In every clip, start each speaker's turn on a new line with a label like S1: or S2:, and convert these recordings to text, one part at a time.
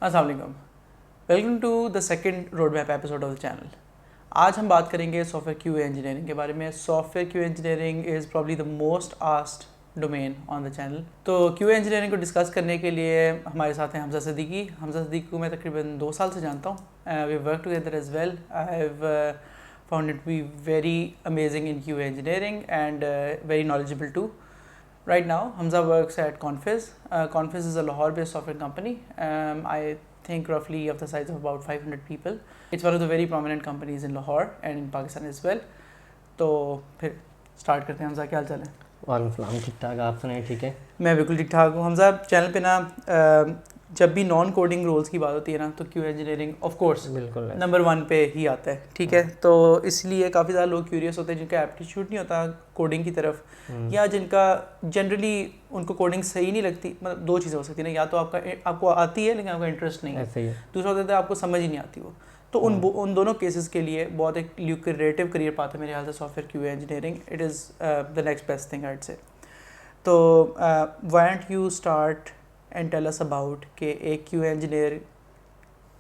S1: अस्सलाम वालेकुम, welcome to the second road map episode of the channel. आज हम बात करेंगे सॉफ्टवेयर क्यूए इंजीनियरिंग के बारे में। Software QA engineering is probably the most asked domain on the channel. तो क्यूए इंजीनियरिंग को डिस्कस करने के लिए हमारे साथ हैं हमजा सिद्दीकी। हमजा सिद्दीकी को मैं तकरीबन 2 साल से जानता हूँ। We work together as well. I have found it be very amazing in QA engineering and very knowledgeable too. Right now, Hamza works at Confiz. Confiz is a Lahore-based software company. I think roughly of the size of about 500 people. It's one of the very prominent companies in Lahore and in Pakistan as well. तो फिर start करते हैं। हमजा क्या हाल चाल है?
S2: वालेकुम, ठीक ठाक। आप सुनाए? ठीक है,
S1: मैं बिल्कुल ठीक ठाक हूँ। हमजा चैनल पे ना जब भी नॉन कोडिंग रोल्स की बात होती है ना तो क्यू इंजीनियरिंग ऑफ कोर्स
S2: बिल्कुल
S1: नंबर 1 पे ही आता है। ठीक है, तो इसलिए काफ़ी ज़्यादा लोग क्यूरियस होते हैं जिनका एप्टीट्यूड नहीं होता कोडिंग की तरफ, या जिनका जनरली उनको कोडिंग सही नहीं लगती। मतलब दो चीज़ें हो सकती हैं ना, या तो आपको आती है लेकिन आपका इंटरेस्ट नहीं है, दूसरा होता है आपको समझ ही नहीं आती वो। तो उन दोनों केसेस के लिए बहुत एक ल्यूक्रेटिव करियर पाथ है मेरे ख्याल से software QA engineering. It is the next best thing I would say. तो why don't you start and tell us about कि एक क्यूए इंजीनियर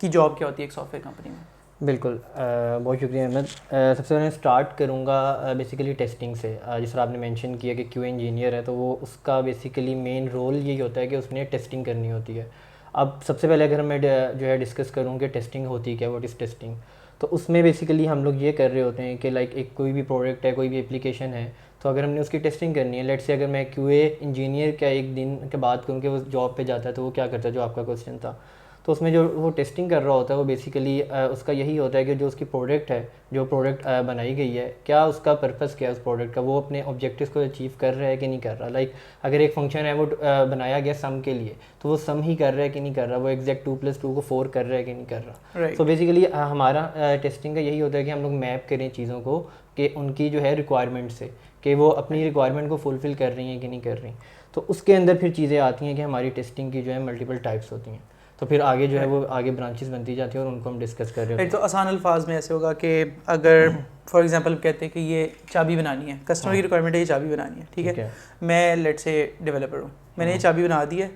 S1: की जॉब क्या होती है एक सॉफ्टवेयर कंपनी में?
S2: बिल्कुल, बहुत शुक्रिया अहमद। सबसे पहले मैं स्टार्ट करूँगा बेसिकली टेस्टिंग से। जिस तरह आपने मेंशन किया कि क्यूए इंजीनियर है तो वो उसका बेसिकली मेन रोल यही होता है कि उसने टेस्टिंग करनी होती है। अब सबसे पहले अगर मैं जो है डिस्कस करूँ कि टेस्टिंग होती क्या, व्हाट इज़ टेस्टिंग, तो उसमें बेसिकली हम लोग ये कर रहे होते हैं कि लाइक एक कोई भी प्रोडक्ट है, कोई भी एप्लीकेशन है, तो अगर हमने उसकी टेस्टिंग करनी है, लेट्स से अगर मैं क्यूए इंजीनियर का एक दिन के बात करूँ कि वो जॉब पे जाता है तो वो क्या करता है, जो आपका क्वेश्चन था, तो उसमें जो वो टेस्टिंग कर रहा होता है वो बेसिकली उसका यही होता है कि जो उसकी प्रोडक्ट है, जो प्रोडक्ट बनाई गई है, क्या उसका पर्पस क्या है उस प्रोडक्ट का, वो अपने ऑब्जेक्टिव्स को अचीव कर रहा है कि नहीं कर रहा। लाइक अगर एक फंक्शन है वो बनाया गया सम के लिए, तो वो सम ही कर रहा है कि नहीं कर रहा, वो एग्जैक्ट 2+2 को 4 कर रहा है कि नहीं कर रहा। सो बेसिकली हमारा टेस्टिंग का यही होता है कि हम लोग मैप करें चीज़ों को कि उनकी जो है रिक्वायरमेंट से, कि वो अपनी रिक्वायरमेंट को फुलफ़िल कर रही हैं कि नहीं कर रही। तो उसके अंदर फिर चीज़ें आती हैं कि हमारी टेस्टिंग की जो है मल्टीपल टाइप्स होती हैं, तो फिर आगे जो है वो आगे ब्रांचेस बनती जाती हैं और उनको हम डिस्कस कर रहे हैं।
S1: तो आसान अल्फाज में ऐसे होगा कि अगर फॉर एग्जांपल कहते हैं कि ये चाबी बनानी है, कस्टमर की रिक्वायरमेंट है ये चाबी बनानी है, ठीक है, मैं लेट्स से डेवलपर हूँ, मैंने ये चाबी बना दी है,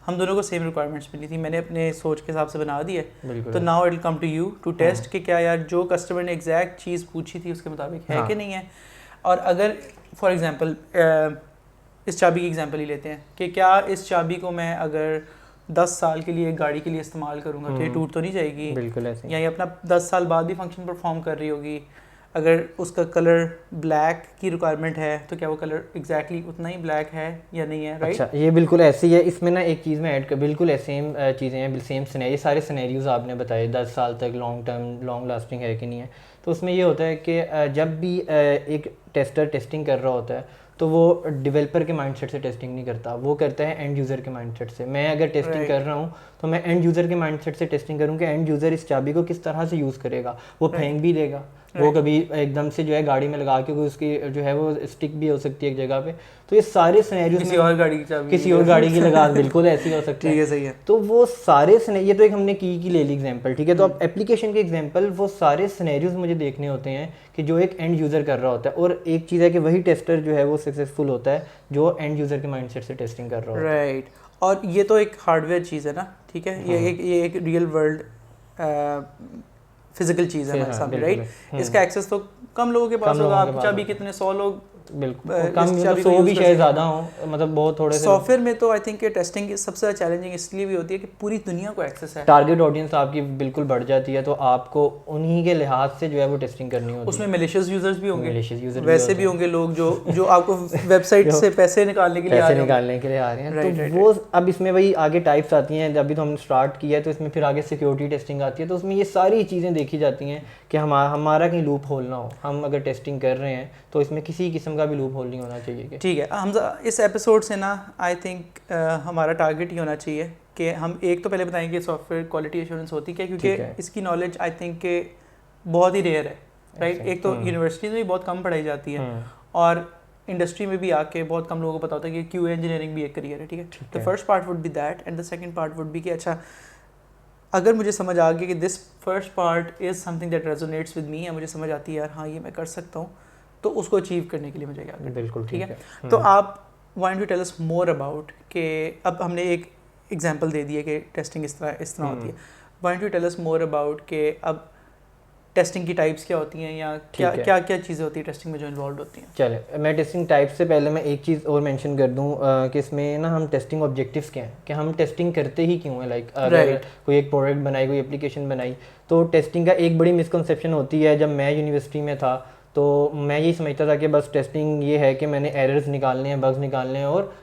S1: हम दोनों को सेम रिक्वायरमेंट्स मिली थी, मैंने अपने सोच के हिसाब से बना दी है, तो now it will come to you to test कि क्या यार जो कस्टमर ने एग्जैक्ट चीज़ पूछी थी उसके मुताबिक है कि नहीं है। और अगर फॉर एग्जांपल इस चाबी की एग्जांपल ही लेते हैं कि क्या इस चाबी को मैं अगर 10 साल के लिए गाड़ी के लिए इस्तेमाल करूँगा तो ये टूट तो नहीं जाएगी,
S2: बिल्कुल ऐसे,
S1: या ये अपना 10 साल बाद भी फंक्शन परफॉर्म कर रही होगी। अगर उसका कलर ब्लैक की रिक्वायरमेंट है तो क्या वो कलर एग्जैक्टली उतना ही ब्लैक है या नहीं है, राइट?
S2: अच्छा, ये बिल्कुल ऐसे ही है। इसमें ना एक चीज़ में ऐड कर, बिल्कुल सेम चीज़ें हैं, सेम सिनेरियो, सारे सिनेरियोज आपने बताए, 10 साल तक लॉन्ग टर्म लॉन्ग लास्टिंग है कि नहीं है। तो उसमें ये होता है कि जब भी एक टेस्टर टेस्टिंग कर रहा होता है तो वो डेवलपर के माइंडसेट से टेस्टिंग नहीं करता, वो करता है एंड यूज़र के माइंडसेट से। मैं अगर टेस्टिंग कर रहा हूँ तो मैं एंड यूज़र के माइंडसेट से टेस्टिंग करूँ कि एंड यूज़र इस चाबी को किस तरह से यूज़ करेगा। वो फेंक भी देगा, वो कभी एकदम से जो है गाड़ी में लगा के उसकी जो है वो स्टिक भी हो सकती है एक जगह पे। तो ये सारे सिनेरियोज
S1: किसी और गाड़ी की चाबी,
S2: किसी और गाड़ी की लगा, बिल्कुल ऐसे ही हो सकता है।
S1: ठीक है, सही है।
S2: तो वो सारे ये तो एक हमने की ले ली एग्जांपल, ठीक है। तो अब एप्लीकेशन के एग्जांपल, वो सारे सिनेरियोज मुझे देखने होते हैं कि जो एक एंड यूज़र कर रहा होता है, और एक चीज़ है कि वही टेस्टर जो है वो सक्सेसफुल होता है जो एंड यूज़र के माइंडसेट से टेस्टिंग कर रहा होता है,
S1: राइट। और ये तो एक हार्डवेयर चीज़ है ना, ठीक है, ये एक रियल वर्ल्ड फिजिकल चीज़ है हमारे सामने, राइट? इसका एक्सेस तो कम लोगों के पास होगा। आपकी चाबी कितने 100 लोग,
S2: बिल्कुल कम, 100 भी शायद ज़्यादा हो, मतलब बहुत थोड़े से।
S1: सॉफ्टवेयर में तो आई थिंक टेस्टिंग की सबसे ज़्यादा चैलेंजिंग इसलिए भी होती है कि पूरी दुनिया को एक्सेस है,
S2: टारगेट ऑडियंस आपकी बिल्कुल बढ़ जाती है, तो आपको उन्हीं के लिहाज से जो है वो टेस्टिंग करनी होती है।
S1: उसमें मैलिशियस यूजर्स भी होंगे,
S2: मैलिशियस यूजर
S1: वैसे भी होंगे लोग जो आपको वेबसाइट से पैसे निकालने के लिए
S2: आ रहे हैं। तो वो अब इसमें वही आगे टाइप्स आती हैं। अभी तो हमने स्टार्ट किया है, तो इसमें फिर आगे सिक्योरिटी टेस्टिंग आती है। तो उसमें ये सारी चीज़ें देखी जाती हैं कि हमारा कहीं लूप होल ना हो। हम अगर टेस्टिंग कर रहे हैं तो इसमें किसी किस्म का भी लूप होल नहीं होना चाहिए।
S1: ठीक है, हम इस एपिसोड से ना आई थिंक हमारा टारगेट ही होना चाहिए कि हम एक तो पहले बताएंगे सॉफ्टवेयर क्वालिटी एश्योरेंस होती क्या, क्योंकि इसकी नॉलेज आई थिंक के बहुत ही रेयर है, राइट? एक तो यूनिवर्सिटीज़ में भी बहुत कम पढ़ाई जाती है, और इंडस्ट्री में भी आके बहुत कम लोगों को पता होता है कि क्यूए इंजीनियरिंग भी एक करियर है, ठीक है। The first part would be that, and the second part would be कि अच्छा, अगर मुझे समझ आ गया कि this first part is something that resonates with me, या मुझे समझ आती है यार हाँ ये मैं कर सकता हूँ, तो उसको अचीव करने के लिए मुझे क्या करना है,
S2: बिल्कुल
S1: ठीक है। तो आप want to tell us more about कि अब हमने एक एग्जांपल दे दिए कि टेस्टिंग इस तरह होती है. Why don't you tell us more about कि अब टेस्टिंग की टाइप्स क्या होती हैं या क्या चीज़ें होती हैं टेस्टिंग में जो इन्वॉल्व होती हैं.
S2: चले मैं टेस्टिंग टाइप से पहले मैं एक चीज़ और मेंशन कर दूं कि इसमें ना हम टेस्टिंग ऑब्जेक्टिव्स क्या हैं, कि हम टेस्टिंग करते ही क्यों हैं. लाइक अगर कोई एक प्रोडक्ट बनाई, कोई एप्लीकेशन बनाई, तो टेस्टिंग का एक बड़ी मिसकंसेप्शन होती है. जब मैं यूनिवर्सिटी में था तो मैं यही समझता था कि बस टेस्टिंग ये है कि मैंने एरर्स निकालने हैं, बग्स निकालने हैं और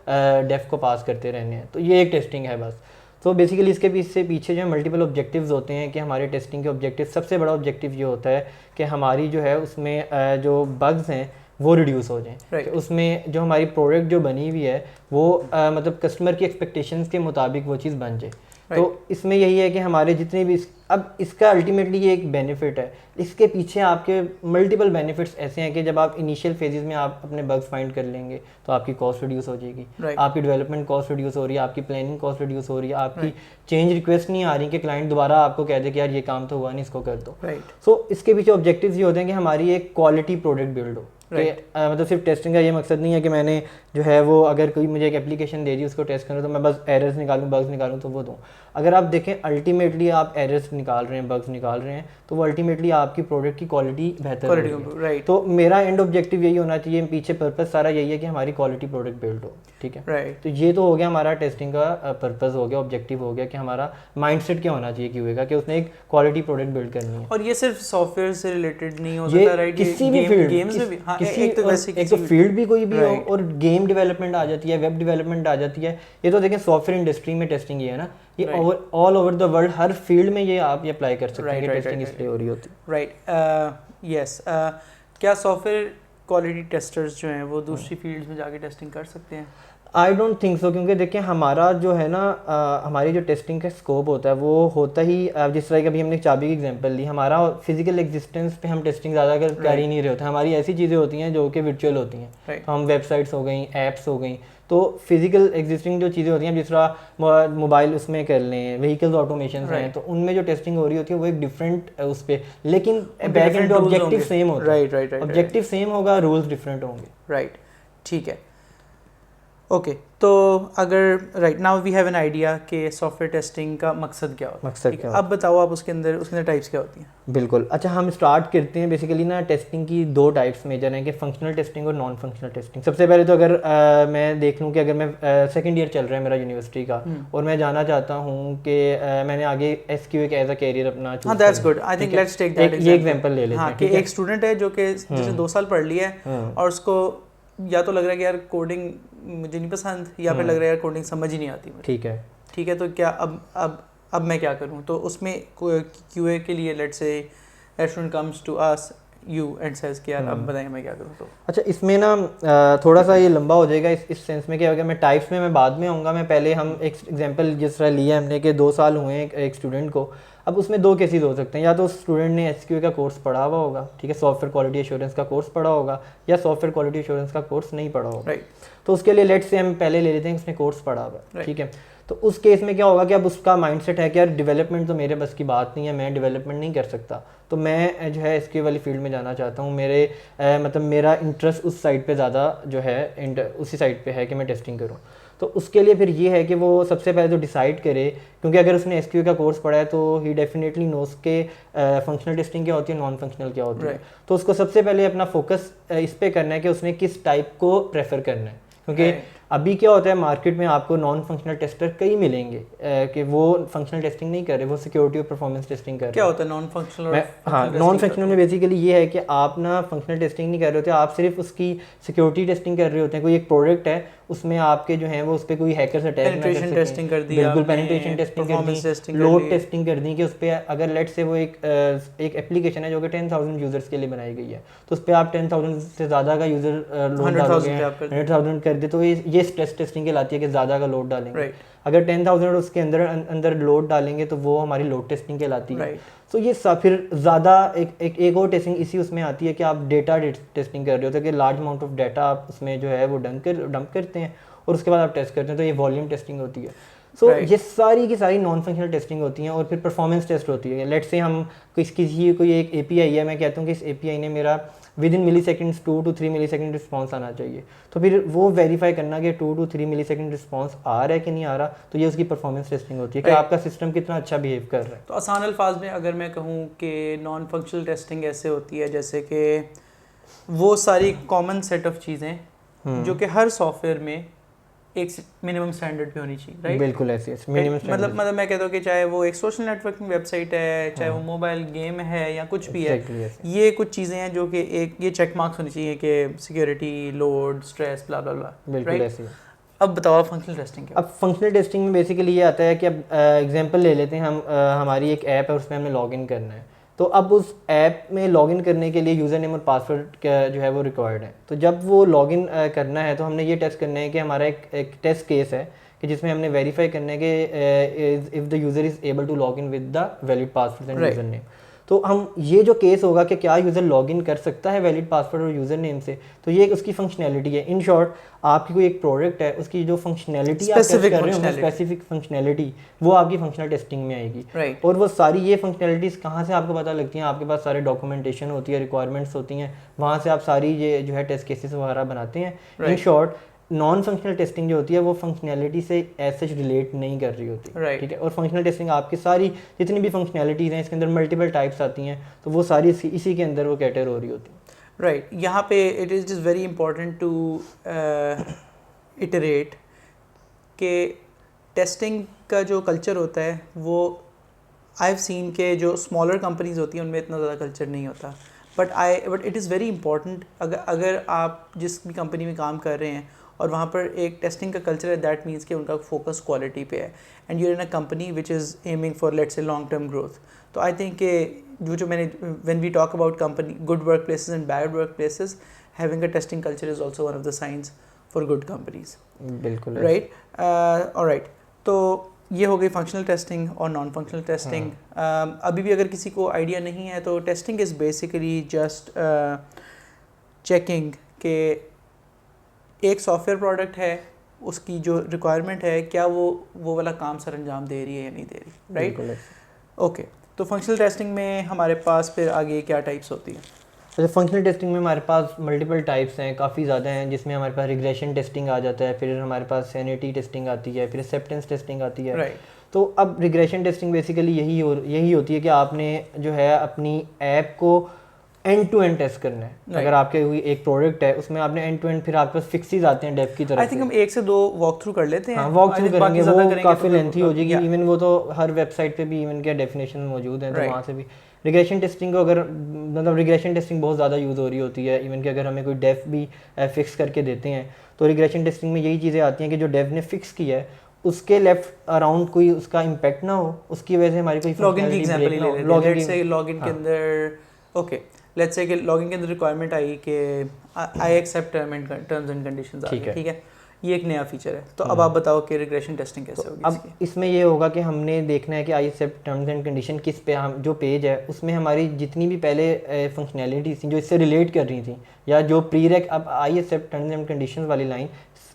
S2: डेफ को पास करते रहने हैं, तो ये एक टेस्टिंग है बस. तो बेसिकली इसके पीछे जो है मल्टीपल ऑब्जेक्टिव्स होते हैं कि हमारे टेस्टिंग के ऑब्जेक्टिव, सबसे बड़ा ऑब्जेक्टिव ये होता है कि हमारी जो है उसमें जो बग्स हैं वो रिड्यूस हो जाएं. कि उसमें जो हमारी प्रोडक्ट जो बनी हुई है वो मतलब कस्टमर की एक्सपेक्टेशंस के मुताबिक वो चीज़ बन जाए. तो इसमें यही है कि हमारे जितने भी अब इसका अल्टीमेटली ये एक बेनिफिट है. इसके पीछे आपके मल्टीपल बेनिफिट्स ऐसे हैं कि जब आप इनिशियल फेजेस में आप अपने बग्स फाइंड कर लेंगे तो आपकी कॉस्ट रिड्यूस हो जाएगी, आपकी डेवलपमेंट कॉस्ट रिड्यूस हो रही है, आपकी प्लानिंग कॉस्ट रिड्यूस हो रही है, आपकी चेंज रिक्वेस्ट नहीं आ रही कि क्लाइंट दोबारा आपको कह दे कि यार ये काम तो हुआ नहीं, इसको कर दो. सो इसके पीछे ऑब्जेक्टिव्स ये होते हैं कि हमारी एक क्वालिटी प्रोडक्ट बिल्ड हो. मतलब सिर्फ टेस्टिंग का ये मकसद नहीं है कि मैंने जो है वो अगर कोई मुझे एक एप्लीकेशन दे दी उसको टेस्ट करूँ तो मैं बस एरर्स निकालूँ, बग्स निकालूँ तो वो दूँ. अगर आप देखें अल्टीमेटली आप एरर्स निकाल रहे हैं, बग्स निकाल रहे हैं, तो वो अल्टीमेटली आपकी प्रोडक्ट की क्वालिटी बेहतर होगी. तो मेरा एंड ऑब्जेक्टिव यही होना चाहिए, पीछे पर्पस सारा यही है कि हमारी क्वालिटी प्रोडक्ट बिल्ड हो. ठीक है, तो ये तो हो गया हमारा टेस्टिंग का पर्पस हो गया, ऑब्जेक्टिव हो गया कि हमारा माइंडसेट क्या होना चाहिए क्यूए का, कि उसने एक क्वालिटी प्रोडक्ट बिल्ड करनी है.
S1: और ये सिर्फ सॉफ्टवेयर से रिलेटेड नहीं हो सकता, राइट?
S2: किसी भी फील्ड,
S1: गेम्स में भी, हाँ,
S2: एक तो फील्ड भी कोई भी हो, और गेम डेवलपमेंट आ जाती है, वेब डेवलपमेंट आ जाती है. ये तो देखें सॉफ्टवेयर इंडस्ट्री में टेस्टिंग ये है ना, ये all over the world her field में ये आप ये अप्लाई कर सकते हैं कि टेस्टिंग इसलिए हो रही होती है.
S1: Right, yes. क्या सॉफ्टवेयर क्वालिटी टेस्टर्स जो हैं वो दूसरी फील्ड्स में जाके टेस्टिंग कर सकते हैं?
S2: आई डोंट थिंक सो, क्योंकि देखिए हमारा जो है ना हमारी जो टेस्टिंग का स्कोप होता है वो होता ही जिस तरह की अभी हमने चाबी की एग्जांपल ली, हमारा फिजिकल एग्जिस्टेंस पे हम टेस्टिंग ज़्यादा कर ही नहीं रहे होते. हमारी ऐसी चीज़ें होती हैं जो कि वर्चुअल होती हैं. तो हम वेबसाइट्स हो गई, ऐप्स हो गई, तो फिजिकल एग्जिस्टिंग जो चीज़ें होती हैं, जिस तरह मोबाइल उसमें कर लें, व्हीकल्स ऑटोमेशन हैं, तो उनमें जो टेस्टिंग हो रही होती है वो एक डिफरेंट उस पर, लेकिन बैक एंड ऑब्जेक्टिव सेम होता है. ऑब्जेक्टिव सेम होगा, रूल्स डिफरेंट होंगे.
S1: राइट, ठीक है. ओके, तो अगर right now we have an idea कि सॉफ्टवेयर टेस्टिंग का मकसद क्या होता है. अब बताओ आप उसके अंदर टाइप्स क्या होती हैं?
S2: बिल्कुल. अच्छा, हम स्टार्ट करते हैं. बेसिकली ना टेस्टिंग की दो टाइप्स मेजर हैं कि फंक्शनल टेस्टिंग और नॉन फंक्शनल टेस्टिंग. सबसे पहले तो अगर मैं देख लूँ कि अगर मैं सेकंड ईयर चल रहा है मेरा यूनिवर्सिटी का और मैं जाना चाहता हूँ कि मैंने आगे SQA एक एज अ कैरियर अपना चूज.
S1: हाँ, that's good. I think let's take that.
S2: ये एग्जांपल ले लेते हैं
S1: कि एक स्टूडेंट है जो कि जिसने 2 साल पढ़ लिया है और उसको या तो लग रहा है कि यार कोडिंग मुझे नहीं पसंद, या फिर लग रहा है यार कोडिंग समझ ही नहीं आती मुझे. ठीक है, तो क्या अब मैं क्या करूं? तो उसमें QA के लिए let's say student comes to us you and says कि यार अब बताइए मैं क्या करूं. तो
S2: अच्छा, इसमें ना थोड़ा सा ये लंबा हो जाएगा इस सेंस में कि अगर मैं टाइप्स में मैं बाद में आऊँगा. मैं पहले हम एक एग्जांपल जिस तरह लिया हमने कि 2 साल हुए एक स्टूडेंट को. अब उसमें 2 केसेस हो सकते हैं, या तो स्टूडेंट ने SQA का कोर्स पढ़ा हुआ होगा, ठीक है, सॉफ्टवेयर क्वालिटी एश्योरेंस का कोर्स पढ़ा होगा, या सॉफ्टवेयर क्वालिटी एश्योरेंस का कोर्स नहीं पढ़ा होगा. तो उसके लिए लेट्स से हम पहले ले लेते हैं उसने कोर्स पढ़ा हुआ, ठीक है. तो उस केस में क्या होगा कि अब उसका माइंडसेट है कि यार डेवलपमेंट तो मेरे बस की बात नहीं है, मैं डेवलपमेंट नहीं कर सकता, तो मैं जो है SQA वाली फील्ड में जाना चाहता हूँ. मतलब मेरा इंटरेस्ट उस साइड पे ज़्यादा जो है उसी साइड पे है कि मैं टेस्टिंग करूँ. तो उसके लिए फिर ये है कि वो सबसे पहले तो डिसाइड करे, क्योंकि अगर उसने SQA का कोर्स पढ़ा है तो ही डेफिनेटली नोस के फंक्शनल टेस्टिंग क्या होती है, नॉन फंक्शनल क्या होती है. तो उसको सबसे पहले अपना फोकस इस पे करना है कि उसने किस टाइप को प्रेफर करना है. क्योंकि अभी क्या होता है मार्केट में आपको नॉन फंक्शनल टेस्टर कई मिलेंगे कि वो फंक्शनल टेस्टिंग नहीं कर रहे, वो सिक्योरिटी और परफॉर्मेंस टेस्टिंग कर रहे हैं.
S1: क्या होता है नॉन फंक्शनल?
S2: हाँ, नॉन फंक्शनल में बेसिकली ये है कि आप ना फंक्शनल टेस्टिंग नहीं कर रहे होते, आप सिर्फ उसकी सिक्योरिटी टेस्टिंग कर रहे होते हैं. कोई एक प्रोडक्ट है, उसमें आपके जो है वो उस पर कोई हैकर्स अटैक ना कर सकें.
S1: टेस्टिंग कर दी,
S2: बिल्कुल पेनिट्रेशन टेस्टिंग कर दी, लोड टेस्टिंग कर दी कि उस पर अगर लेट से वो एक एप्लीकेशन है जो कि 10,000 यूजर्स के लिए बनाई गई है, तो उस पर आप 10,000 से ज़्यादा का यूजर लोड डालोगे, 100,000 कर दे, तो ये स्ट्रेस टेस्टिंग कहलाती है कि ज़्यादा का लोड डालेंगे. अगर 10,000 उसके अंदर लोड डालेंगे तो वो हमारी लोड टेस्टिंग कहलाती है. तो ये फिर ज़्यादा एक और टेस्टिंग इसी उसमें आती है कि आप डेटा टेस्टिंग कर रहे होते हैं कि लार्ज अमाउंट ऑफ डाटा आप उसमें जो है वो डंप करते हैं और उसके बाद आप टेस्ट करते हैं, तो ये वॉल्यूम टेस्टिंग होती है. सो ये सारी की सारी नॉन फंक्शनल टेस्टिंग होती हैं और फिर परफॉर्मेंस टेस्ट होती है। लेट्स से हम किसी कोई एक API है, मैं कहता हूँ कि इस API ने मेरा within milliseconds 2 to 3 millisecond response आना चाहिए, तो फिर वो वेरीफाई करना कि 2 to 3 मिली सेकेंड रिस्पॉन्स आ रहा है कि नहीं आ रहा, तो ये उसकी परफॉर्मेंस टेस्टिंग होती है कि आपका सिस्टम कितना अच्छा बिहेव कर रहा है।
S1: तो आसान अल्फाज में अगर मैं कहूँ कि नॉन फंक्शनल टेस्टिंग ऐसे होती है जैसे कि वो सारी कॉमन सेट ऑफ चीज़ें जो कि हर सॉफ्टवेयर में एक मिनिमम स्टैंडर्ड पे होनी चाहिए, राइट?
S2: बिल्कुल ऐसे मिनिमम
S1: मतलब मैं कहता हूँ कि चाहे वो एक सोशल नेटवर्किंग वेबसाइट है, चाहे वो मोबाइल गेम है या कुछ भी है, ये कुछ चीज़ें हैं जो कि एक ये चेक मार्क्स होनी चाहिए कि सिक्योरिटी, लोड, स्ट्रेस, ब्ला ब्ला ब्ला,
S2: बिल्कुल ऐसे।
S1: अब बताओ फंक्शनल टेस्टिंग क्या?
S2: अब फंक्शनल टेस्टिंग में बेसिकली ये आता है कि अब एग्जांपल ले लेते हैं हम, हमारी एक ऐप है, उसमें हमें लॉगिन करना है, तो अब उस ऐप में लॉगिन करने के लिए यूज़र नेम और पासवर्ड का जो है वो रिक्वायर्ड है। तो जब वो लॉगिन करना है तो हमने ये टेस्ट करना है कि हमारा एक टेस्ट केस है कि जिसमें हमने वेरीफाई करना है कि if the user is able to log in with the valid password and user name. तो हम ये जो केस होगा कि क्या यूज़र लॉगिन कर सकता है वैलिड पासवर्ड और यूज़र नेम से, तो ये उसकी फंक्शनैलिटी है। इन शॉर्ट, आपकी कोई एक प्रोडक्ट है, उसकी जो फंक्शनैलिटी आप टेस्ट कर रहे हो, स्पेसिफिक फंक्शनैलिटी, वो आपकी फंक्शनल टेस्टिंग में आएगी। और वो सारी ये फंक्शनैलिटीज़ कहाँ से आपको पता लगती हैं? आपके पास सारे डॉक्यूमेंटेशन होती है, रिक्वायरमेंट्स होती हैं, वहाँ से आप सारी ये जो है टेस्ट केसेस वगैरह बनाते हैं। In short, non functional testing जो होती है वो फंक्शनैलिटी से एज सच रिलेट नहीं कर रही होती, ठीक है। और फंक्शनल टेस्टिंग आपकी सारी जितनी भी फंक्शनैलिटीज़ हैं, इसके अंदर मल्टीपल टाइप्स आती हैं, तो वो सारी इसी के अंदर वो कैटर हो रही होती है।
S1: राइट। यहाँ पे it is just very important to iterate कि टेस्टिंग का जो कल्चर होता है वो आई हैव सीन के जो स्मॉलर कंपनीज होती हैं उनमें इतना ज़्यादा कल्चर नहीं होता, but it is very important. अगर आप जिस भी कंपनी में काम कर रहे हैं और वहाँ पर एक टेस्टिंग का कल्चर है, दैट मीन्स कि उनका फोकस क्वालिटी पे है and you're in a company which is aiming for let's say long term growth. तो आई थिंक कि जो मैंने when we talk about company good work places and bad work places, having a testing culture is also one of the signs for good companies.
S2: बिल्कुल
S1: right. Alright, तो ये हो गई functional testing और non functional testing. अभी भी अगर किसी को आइडिया नहीं है तो testing is basically just checking के एक सॉफ्टवेयर प्रोडक्ट है, उसकी जो रिक्वायरमेंट है क्या वो वाला काम सर अंजाम दे रही है या नहीं दे रही, राइट? ओके, तो फंक्शनल टेस्टिंग में हमारे पास फिर आगे क्या टाइप्स होती है?
S2: अच्छा, फंक्शनल टेस्टिंग में हमारे पास मल्टीपल टाइप्स हैं, काफ़ी ज़्यादा हैं, जिसमें हमारे पास रिग्रेशन टेस्टिंग आ जाता है, फिर हमारे पास सैनिटी टेस्टिंग आती है, फिर एक्सेप्टेंस टेस्टिंग आती है।
S1: राइट।
S2: तो अब रिग्रेशन टेस्टिंग बेसिकली यही होती है कि आपने जो है अपनी ऐप को एंड टू एंड टेस्ट करना है। अगर आपके कोई एक प्रोडक्ट है उसमें आपने एंड टू एंड, फिर आपके पास फिक्सेस आते हैं डेव की तरफ।
S1: आई थिंक हम 1 से 2 वॉक थ्रू कर लेते हैं।
S2: हाँ, वॉक थ्रू करेंगे, वो काफ़ी लेंथी हो जाएगी। इवन वो तो हर वेबसाइट पे भी इवन के डेफिनेशन मौजूद हैं, तो वहाँ से भी रिग्रेशन टेस्टिंग को अगर मतलब रिग्रेशन टेस्टिंग बहुत ज़्यादा यूज़ हो रही होती है। इवन कि अगर हमें कोई डेफ भी फिक्स करके देते हैं तो रिग्रेशन टेस्टिंग में यही चीज़ें आती हैं कि जो डेव ने फिक्स किया है उसके लेफ्ट अराउंड कोई उसका इम्पैक्ट ना हो, उसकी वजह से हमारी कोई
S1: लॉगिन की एग्जांपल ले लेते हैं। लेट्स से लॉगिन के अंदर ओके, लेट्स से कि लॉगिन के अंदर रिक्वायरमेंट आई कि I accept terms and conditions आ गए, ठीक है, ये एक नया फीचर है। तो अब आप बताओ कि रिग्रेशन टेस्टिंग कैसे होगी?
S2: अब इसमें ये होगा कि हमने देखना है कि I accept terms and condition किस पे, हम जो पेज है उसमें हमारी जितनी भी पहले फंक्शनैलिटीज थी जो इससे रिलेट कर रही थी, या जो प्रीरेक, अब I accept terms and condition वाली लाइन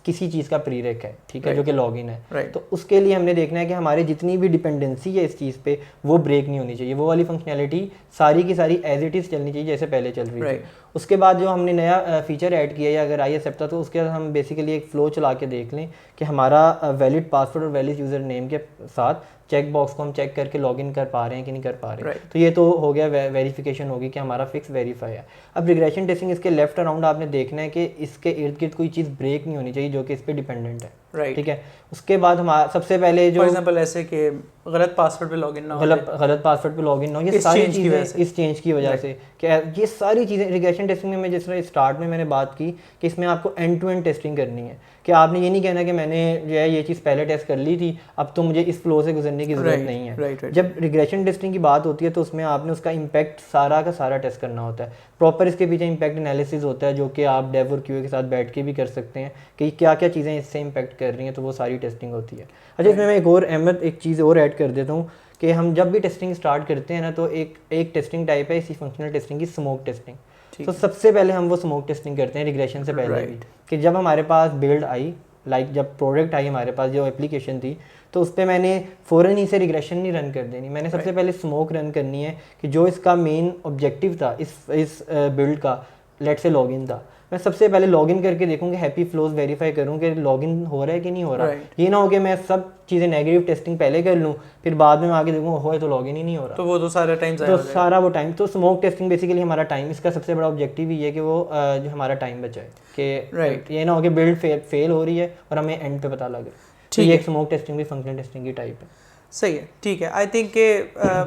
S2: किसी चीज़ का प्रीरेक है, ठीक है, जो कि लॉगिन है। तो उसके लिए हमने देखना है कि हमारी जितनी भी डिपेंडेंसी है इस चीज़ पे वो ब्रेक नहीं होनी चाहिए, वो वाली फंक्शनैलिटी सारी की सारी एज इट इज़ चलनी चाहिए जैसे पहले चल रही थी। उसके बाद जो हमने नया फीचर ऐड किया या अगर आई एक्सेप्ट था तो उसके बाद हम बेसिकली एक फ़्लो चला के देख लें कि हमारा वैलिड पासवर्ड और वैलिड यूज़र नेम के साथ चेक बॉक्स को हम चेक करके लॉगिन कर पा रहे हैं कि नहीं कर पा रहे। तो ये तो हो गया, वेरिफिकेशन होगी कि हमारा फिक्स वेरीफाई है। अब रिग्रेशन टेस्टिंग इसके लेफ्ट अराउंड आपने देखना है कि इसके इर्द गिर्द कोई चीज़ ब्रेक नहीं होनी चाहिए जो कि इस पर डिपेंडेंट है, ठीक है। उसके बाद हमारा सबसे पहले जो
S1: एग्जांपल ऐसे कि गलत पासवर्ड पे लॉगिन ना हो,
S2: गलत पासवर्ड पे लॉगिन ना हो, ये सारी चीज़ें इस चेंज की वजह से क्या, ये सारी चीज़ें रिग्रेशन टेस्टिंग में जिस तरह स्टार्ट में मैंने बात की कि इसमें आपको एंड टू एंड टेस्टिंग करनी है, कि आपने ये नहीं कहना कि मैंने जो है ये चीज़ पहले टेस्ट कर ली थी, अब तो मुझे इस फ्लो से गुजरने की ज़रूरत नहीं है। जब रिग्रेशन टेस्टिंग की बात होती है तो उसमें आपने उसका इम्पैक्ट सारा का सारा टेस्ट करना होता है। प्रॉपर इसके पीछे इम्पैक्ट एनालिसिस होता है जो कि आप डेव और क्यूए के साथ बैठ के भी कर सकते हैं कि क्या क्या चीज़ें इससे इम्पैक्ट कर रही हैं, तो वो सारी टेस्टिंग होती है। अच्छा, इसमें मैं एक और अहमद एक चीज़ और ऐड कर देता हूँ कि हम जब भी टेस्टिंग स्टार्ट करते हैं ना, तो एक टेस्टिंग टाइप है इसी फंक्शनल टेस्टिंग की, स्मोक टेस्टिंग। तो सबसे पहले हम वो स्मोक टेस्टिंग करते हैं रिग्रेशन से पहले भी, कि जब हमारे पास बिल्ड आई लाइक जब प्रोडक्ट आई हमारे पास, जो एप्लीकेशन थी, तो उस पर मैंने फ़ौरन ही से रिग्रेशन नहीं रन कर देनी, मैंने सबसे पहले स्मोक रन करनी है कि जो इसका मेन ऑब्जेक्टिव था इस बिल्ड का, लेट से लॉगिन था, मैं सबसे पहले लॉगिन करके देखूंगा, हैप्पी फ्लोज वेरीफाई करूँ कि लॉगिन हो रहा है कि नहीं हो रहा। ये ना हो कि मैं सब चीज़ें नेगेटिव टेस्टिंग पहले कर लूँ, फिर बाद में आगे देखूँ हो तो लॉगिन ही नहीं हो रहा,
S1: तो वो तो सारा टाइम
S2: सारा वो टाइम। तो स्मोक टेस्टिंग बेसिकली हमारा टाइम, इसका सबसे बड़ा ऑब्जेक्टिव ही है कि वो जो हमारा टाइम बचाए, कि ये ना हो कि बिल्ड फेल हो रही है और हमें एंड पे पता लगे। तो ये एक स्मोक टेस्टिंग भी फंक्शनल टेस्टिंग की टाइप है।
S1: सही है, ठीक है। I think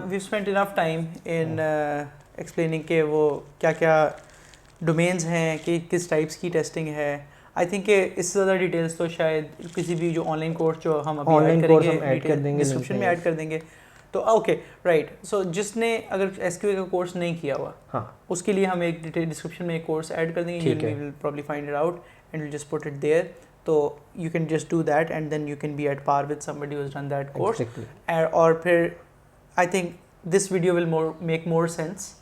S1: we spent enough time in explaining के वो क्या क्या डोमेन्स हैं कि किस टाइप्स की टेस्टिंग है। आई थिंक इससे ज़्यादा डिटेल्स तो शायद किसी भी जो ऑनलाइन कोर्स जो हम अभी ऐड करेंगे डिस्क्रिप्शन में ऐड कर देंगे। तो ओके राइट, सो जिसने अगर एसक्यूएल का कोर्स नहीं किया हुआ, हाँ, उसके लिए हम एक डिस्क्रिप्शन में एक कोर्स ऐड कर देंगे, we will probably find it out and will just put it there, तो you can just do that and then you can be at par with somebody who has done that course. और फिर I think this video will make more sense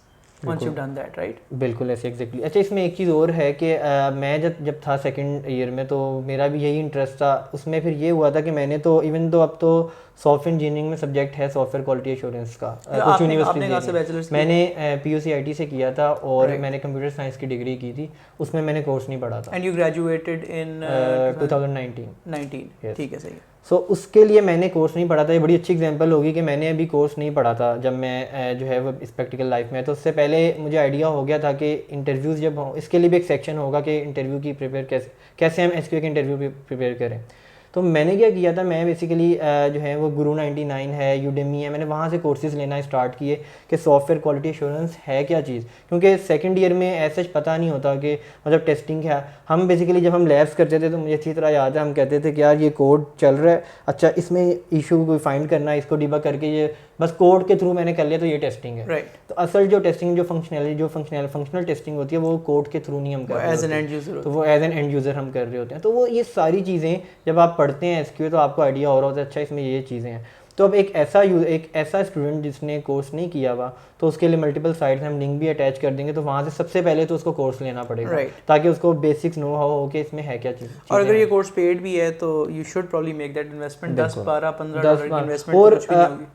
S1: once you've done that, right?
S2: बिल्कुल ऐसे exactly. अच्छा, इसमें एक चीज़ और है कि मैं जब था सेकंड ईयर में, तो मेरा भी यही इंटरेस्ट था उसमें। फिर ये हुआ था कि मैंने तो इवन तो अब तो सॉफ्टवेयर इंजीनियरिंग में सब्जेक्ट है सॉफ्टवेयर क्वालिटी एश्योरेंस का, कुछ यूनिवर्सिटी मैंने PUCIT से किया था और मैंने कंप्यूटर साइंस की डिग्री की थी, उसमें मैंने कोर्स नहीं पढ़ा था।
S1: And you graduated in
S2: 2019।
S1: ठीक है, सही है।
S2: सो उसके लिए मैंने कोर्स नहीं पढ़ा था। ये बड़ी अच्छी एग्जांपल होगी कि मैंने अभी कोर्स नहीं पढ़ा था जब मैं जो है वो इस प्रैक्टिकल लाइफ में। तो उससे पहले मुझे आइडिया हो गया था कि इंटरव्यूज़ जब हों, इसके लिए भी एक सेक्शन होगा कि इंटरव्यू की प्रिपेयर कैसे हम SQL के इंटरव्यू प्रिपेयर करें। तो मैंने क्या किया था, मैं बेसिकली जो है वो गुरु 99 है, यूडेमी है, मैंने वहाँ से कोर्सेज़ लेना स्टार्ट किए कि सॉफ्टवेयर क्वालिटी एश्योरेंस है क्या चीज़। क्योंकि सेकंड ईयर में ऐसा पता नहीं होता कि मतलब टेस्टिंग क्या है। हम बेसिकली जब हम लैब्स करते थे तो मुझे अच्छी तरह याद है, हम कहते थे कि यार ये कोड चल रहा है, अच्छा इसमें इशू कोई फाइंड करना है, इसको डिबग करके ये बस कोड के थ्रू मैंने कर लिया तो ये टेस्टिंग है। तो असल जो टेस्टिंग जो फंक्शनल टेस्टिंग होती है वो कोड के थ्रू नहीं हम कर रहे होते, तो वो एज एन एंड यूज़र हम कर रहे होते हैं। तो वो ये सारी चीज़ें जब आप पढ़ते हैं SQL तो आपको आइडिया हो रहा होता है, अच्छा इसमें ये चीज़ें हैं। तो अब एक ऐसा स्टूडेंट जिसने कोर्स नहीं किया हुआ, तो उसके लिए मल्टीपल साइट्स हम लिंक भी अटैच कर देंगे, तो वहाँ से सबसे पहले तो उसको कोर्स लेना पड़ेगा, ताकि उसको बेसिक्स नो हाउ हो कि इसमें है क्या चीज़।
S1: और अगर ये कोर्स पेड भी है तो you should probably make that investment, 10-12-15 $15 investment.
S2: और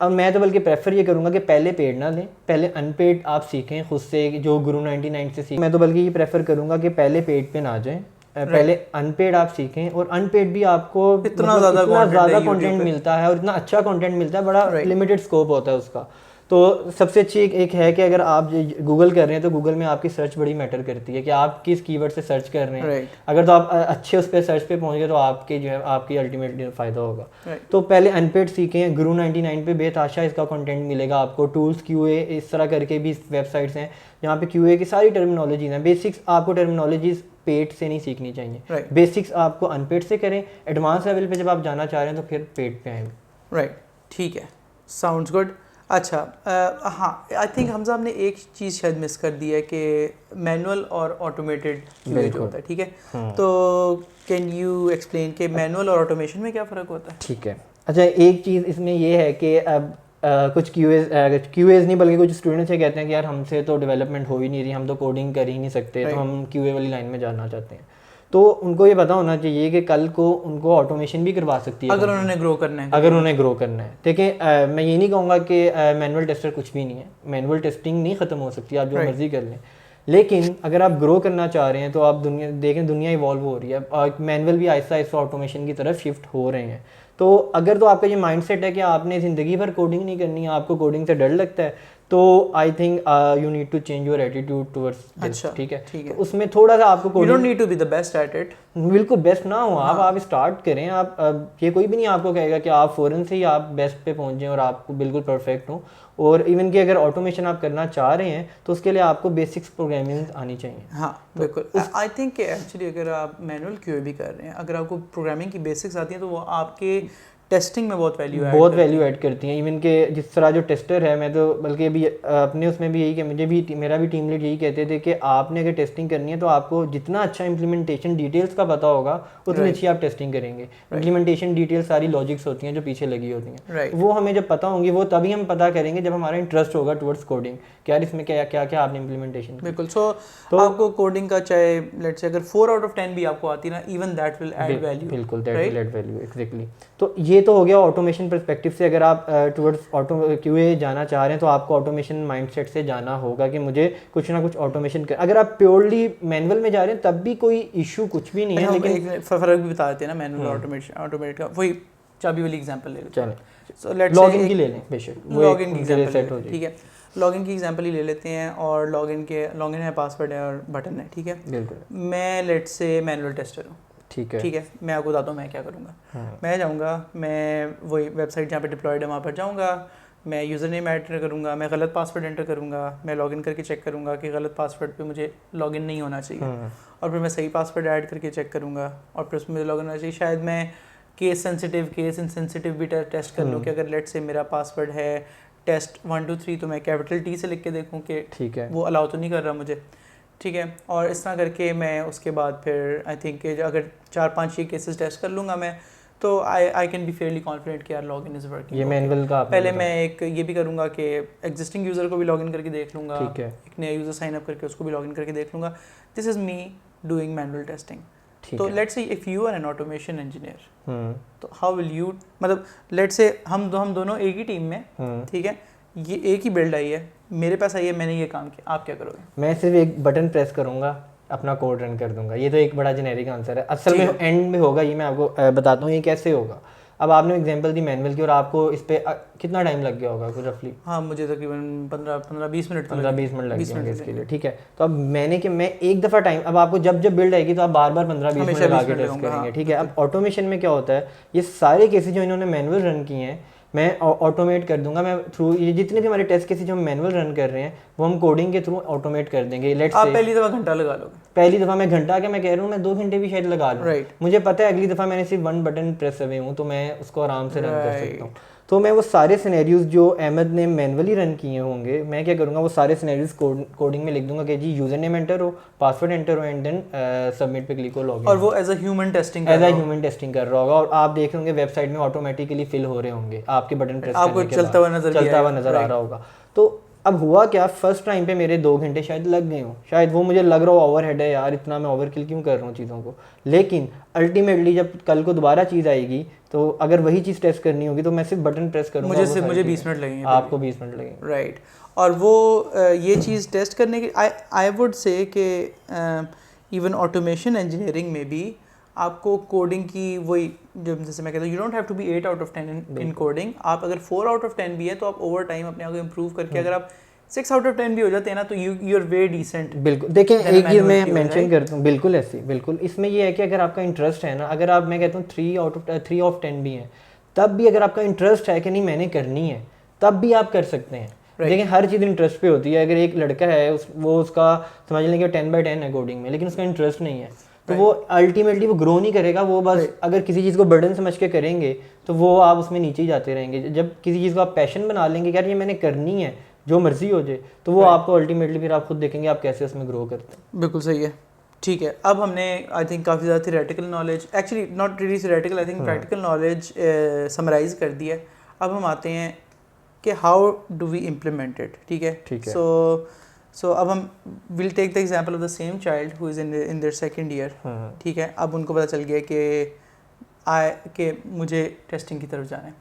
S2: अब मैं तो बल्कि प्रेफर ये करूँगा कि पहले पेड ना लें, पहले अनपेड आप सीखें खुद से, जो गुरु 99 से सीखें। मैं तो बल्कि ये प्रेफर करूँगा कि पहले पेड पे ना जाएँ, पहले अनपेड आप सीखें। और अनपेड भी आपको इतना ज़्यादा कंटेंट मिलता है और इतना अच्छा कंटेंट मिलता है, बड़ा लिमिटेड स्कोप होता है उसका। तो सबसे अच्छी एक है कि अगर आप गूगल कर रहे हैं तो गूगल में आपकी सर्च बड़ी मैटर करती है कि आप किस कीवर्ड से सर्च कर रहे हैं। अगर तो आप अच्छे उस पर सर्च पे पहुंच गए तो आपके जो है आपकी अल्टीमेटली फ़ायदा होगा। तो पहले अनपेड सीखें, गुरु 99 पे बेताशा इसका कंटेंट मिलेगा आपको। टूल्स QA इस तरह करके भी वेबसाइट्स हैं जहाँ पे QA की सारी टर्मिनोलॉजीज हैं। बेसिक्स आपको टर्मिनोलॉजीज पेड से नहीं सीखनी चाहिए, बेसिक्स आपको अनपेड से करें। एडवांस लेवल पे जब आप जाना चाह रहे हैं तो फिर पेड पे आएंगे।
S1: राइट, ठीक है, साउंड्स गुड। अच्छा, हाँ, आई थिंक हमजा हमने एक चीज़ शायद मिस कर दी है कि मैनुअल और ऑटोमेटेड जो होता है, ठीक है। तो कैन यू एक्सप्लेन कि मैनुअल और ऑटोमेशन में क्या फ़र्क होता है?
S2: ठीक है। अच्छा, एक चीज़ इसमें ये है कि अब कुछ QAs नहीं बल्कि कुछ स्टूडेंट्स ये कहते हैं कि यार हमसे तो डेवलपमेंट हो ही नहीं रही, हम तो कोडिंग कर ही नहीं सकते, तो हम QA वाली लाइन में जाना चाहते हैं। तो उनको ये पता होना चाहिए कि कल को उनको ऑटोमेशन भी करवा सकती है
S1: अगर उन्होंने ग्रो करना है।
S2: देखिए, मैं ये नहीं कहूँगा कि मैनुअल टेस्टर कुछ भी नहीं है, मैनुअल टेस्टिंग नहीं ख़त्म हो सकती, आप जो मर्जी कर लें। लेकिन अगर आप ग्रो करना चाह रहे हैं तो आप दुनिया इवॉल्व हो रही है और मैनुअल भी आहिस्ता आहिस्ता ऑटोमेशन की तरफ शिफ्ट हो रहे हैं। तो अगर तो आपका ये माइंडसेट है कि आपने ज़िंदगी भर कोडिंग नहीं करनी है, आपको कोडिंग से डर लगता है, तो I think you need to change your attitude towards this. ठीक है। तो उसमें थोड़ा सा आपको
S1: you don't need to be the best at it,
S2: बिल्कुल बेस्ट ना हो आप स्टार्ट करें। आप ये कोई भी नहीं आपको कहेगा कि आप फ़ौरन से ही आप बेस्ट पे पहुंच जाएं और आपको बिल्कुल परफेक्ट हो। और इवन कि अगर ऑटोमेशन आप करना चाह रहे हैं तो उसके लिए आपको बेसिक्स प्रोग्रामिंग आनी चाहिए।
S1: हाँ, तो बिल्कुल। आई थिंक एक्चुअली अगर आप मैनुअल QA भी कर रहे हैं, अगर आपको प्रोग्रामिंग की बेसिक्स आती हैं तो वो आपके टेस्टिंग में बहुत
S2: वैल्यू ऐड करती हैं। इवन के जिस तरह जो टेस्टर है, मैं तो बल्कि अभी अपने उसमें भी यही कि मुझे भी मेरा भी टीम लीड यही कहते थे कि आपने अगर टेस्टिंग करनी है तो आपको जितना अच्छा इंप्लीमेंटेशन डिटेल्स का पता होगा उतनी अच्छी आप टेस्टिंग करेंगे। इंप्लीमेंटेशन डिटेल्स सारी लॉजिक्स होती हैं जो पीछे लगी होती हैं, वो हमें जब पता होंगी वो तभी हम पता करेंगे जब हमारा इंटरेस्ट होगा टुवर्ड्स कोडिंग, क्या इसमें क्या क्या क्या आपने इंप्लीमेंटेशन।
S1: बिल्कुल। तो आपको कोडिंग का चाहे लेट्स से अगर 4 आउट ऑफ 10 भी आपको आती ना, even that will add value.
S2: बिल्कुल, that will add value, exactly. तो ये तो हो गया ऑटोमेशन पर्सपेक्टिव से। अगर आप टुवर्ड्स क्यूए जाना चाह रहे हैं तो आपको ऑटोमेशन माइंडसेट से जाना होगा कि मुझे कुछ ना कुछ ऑटोमेशन कर। अगर आप प्योरली मैनुअल में जा रहे हैं तब भी कोई इशू कुछ भी नहीं है, लेकिन
S1: फर्क भी बता देते हैं ना मैनुअल ऑटोमेट का। वही चाबी वाली एग्जांपल ले लेते हैं।
S2: सो लेट्स लॉगिन की ले लें, बेशक
S1: लॉगिन की एग्जांपल, ठीक है। लॉगिन की एग्जांपल ही ले लेते हैं और लॉगिन है, पासवर्ड है और बटन है, ठीक है।
S2: बिल्कुल।
S1: मैं लेट्स से मैनुअल टेस्टर हूँ,
S2: ठीक है।
S1: मैं आपको बताता हूँ मैं क्या करूँगा। मैं जाऊँगा, मैं वही वेबसाइट जहाँ पे डिप्लॉयड है वहाँ पर जाऊँगा, मैं यूज़र नेम एंटर करूँगा, मैं गलत पासवर्ड एंटर करूँगा, मैं लॉगिन करके चेक करूँगा कि गलत पासवर्ड पे मुझे लॉगिन नहीं होना चाहिए, और फिर मैं सही पासवर्ड ऐड करके चेक करूँगा और फिर उसमें लॉगिन होना चाहिए। शायद मैं केस इनसेंसिटिव भी टेस्ट कर लूँ कि अगर लेट से मेरा पासवर्ड है टेस्ट 1 2 3 तो मैं कैपिटल T से लिख के देखूँ कि ठीक है वो अलाउ तो नहीं कर रहा मुझे, ठीक है। और इस तरह करके मैं उसके बाद फिर आई थिंक अगर 4-5 ये केसेस टेस्ट कर लूँगा मैं, तो I can be Fairlie confident कि यार लॉगिन इज़ वर्किंग।
S2: ये मैनुअल का
S1: पहले मैं एक ये भी करूँगा कि एग्जिस्टिंग यूज़र को भी लॉगिन करके देख लूँगा,
S2: ठीक है।
S1: एक नया यूज़र साइन अप करके उसको भी लॉगिन करके देख लूँगा। This is me doing manual testing. तो let's say if you are an automation engineer, तो हाउ विल यू, मतलब लेट्स से हम दोनों एक ही टीम में, ठीक है, ये एक ही बिल्ड आई है, मेरे पास आई है, मैंने ये काम किया, आप क्या करोगे?
S2: मैं सिर्फ एक बटन प्रेस करूंगा, अपना कोड रन कर दूंगा। ये तो एक बड़ा जेनेरिक आंसर है। असल में एंड में होगा ये, मैं आपको बताता हूँ ये कैसे होगा। अब आपने एग्जांपल दी मैनुअल की और आपको इस पे कितना टाइम लग गया होगा कुछ रफली?
S1: हाँ, मुझे तकरीबन 15-20 मिनट
S2: लग जाएंगे इसके लिए, ठीक है। तो अब मैं एक दफ़ा टाइम, अब आपको जब बिल्ड आएगी तो आप बार 15-20 मिनट लगा के टेस्ट करेंगे, ठीक है। अब ऑटोमेशन में क्या होता है, ये सारे केसेस जो इन्होंने मैनुअल रन किए हैं मैं ऑटोमेट कर दूंगा। मैं थ्रू ये जितने भी हमारे टेस्ट केसेस जो हम मैनुअल रन कर रहे हैं वो हम कोडिंग के थ्रू ऑटोमेट कर देंगे। लेट्स से
S1: पहली दफ़ा घंटा लगा लोगे,
S2: पहली दफ़ा मैं घंटा क्या मैं कह रहा हूँ, मैं 2 घंटे भी शायद लगा लूँ, मुझे पता है अगली दफ़ा मैंने सिर्फ 1 बटन प्रेस अवे हूँ तो मैं उसको आराम से रन कर सकता हूँ। तो मैं वो सारे सिनेरियोज जो अहमद ने मैनुअली रन किए होंगे, मैं क्या करूँगा वो सारे सिनेरियोज कोडिंग में लिख दूंगा कि जी यूजर नेम एंटर हो, पासवर्ड एंटर हो एंड देन सबमिट पे क्लिक हो, लॉगिन।
S1: और वो एज अ ह्यूमन टेस्टिंग
S2: कर रहा होगा और आप देख होंगे वेबसाइट में ऑटोमेटिकली फिल हो रहे होंगे, आपके बटन प्रेस
S1: आपको चलता हुआ नजर
S2: आ रहा होगा। तो अब हुआ क्या, फर्स्ट टाइम पे मेरे 2 घंटे शायद लग गए हों, शायद वो मुझे लग रहा हो ओवरहेड है यार, इतना मैं ओवरकिल क्यों कर रहा हूँ चीज़ों को। लेकिन अल्टीमेटली जब कल को दोबारा चीज़ आएगी तो अगर वही चीज़ टेस्ट करनी होगी तो मैं सिर्फ बटन प्रेस करूँगा,
S1: मुझे 20 मिनट लगेंगे,
S2: आपको 20 मिनट लगेंगे,
S1: राइट। और वो ये चीज़ टेस्ट करने की आई वुड से कि इवन ऑटोमेशन इंजीनियरिंग में भी आपको कोडिंग की वही, जो जैसे मैं कहता हूँ, you don't have to be 8 out of 10 in coding. आप अगर 4 आउट ऑफ 10 भी है तो आप ओवर टाइम अपने आप को इम्प्रूव करके अगर आप 6 आउट ऑफ 10 भी हो जाते हैं ना तो यू आर वेरी डिसेंट।
S2: बिल्कुल। देखें एक चीज़ मैं मेंशन करता हूँ, बिल्कुल ऐसी, बिल्कुल इसमें ये है कि अगर आपका इंटरेस्ट है ना, अगर आप, मैं कहता हूँ 3 ऑफ 10 भी हैं, तब भी अगर आपका इंटरेस्ट है कि नहीं मैंने करनी है, तब भी आप कर सकते हैं। लेकिन हर चीज़ इंटरेस्ट पे होती है। अगर एक लड़का है वो उसका समझ लेंगे 10/10 है कोडिंग में, लेकिन उसका इंटरेस्ट नहीं है तो वो अल्टीमेटली वो ग्रो नहीं करेगा। वो बस अगर किसी चीज़ को बर्डन समझ के करेंगे तो वो आप उसमें नीचे ही जाते रहेंगे। जब किसी चीज़ को आप पैशन बना लेंगे, यार ये मैंने करनी है, जो मर्जी हो जाए, तो वो आपको अल्टीमेटली फिर आप खुद देखेंगे आप कैसे उसमें ग्रो करते हैं।
S1: बिल्कुल सही है, ठीक है। अब हमने आई थिंक काफ़ी ज़्यादा theoretical knowledge, actually not really theoretical, I think practical knowledge summarize कर दी है। अब हम आते हैं कि how do we implement it, ठीक है। सो अब हम will take the example of the same child who is in their second year, ठीक है। अब उनको पता चल गया कि मुझे टेस्टिंग की तरफ जाना है,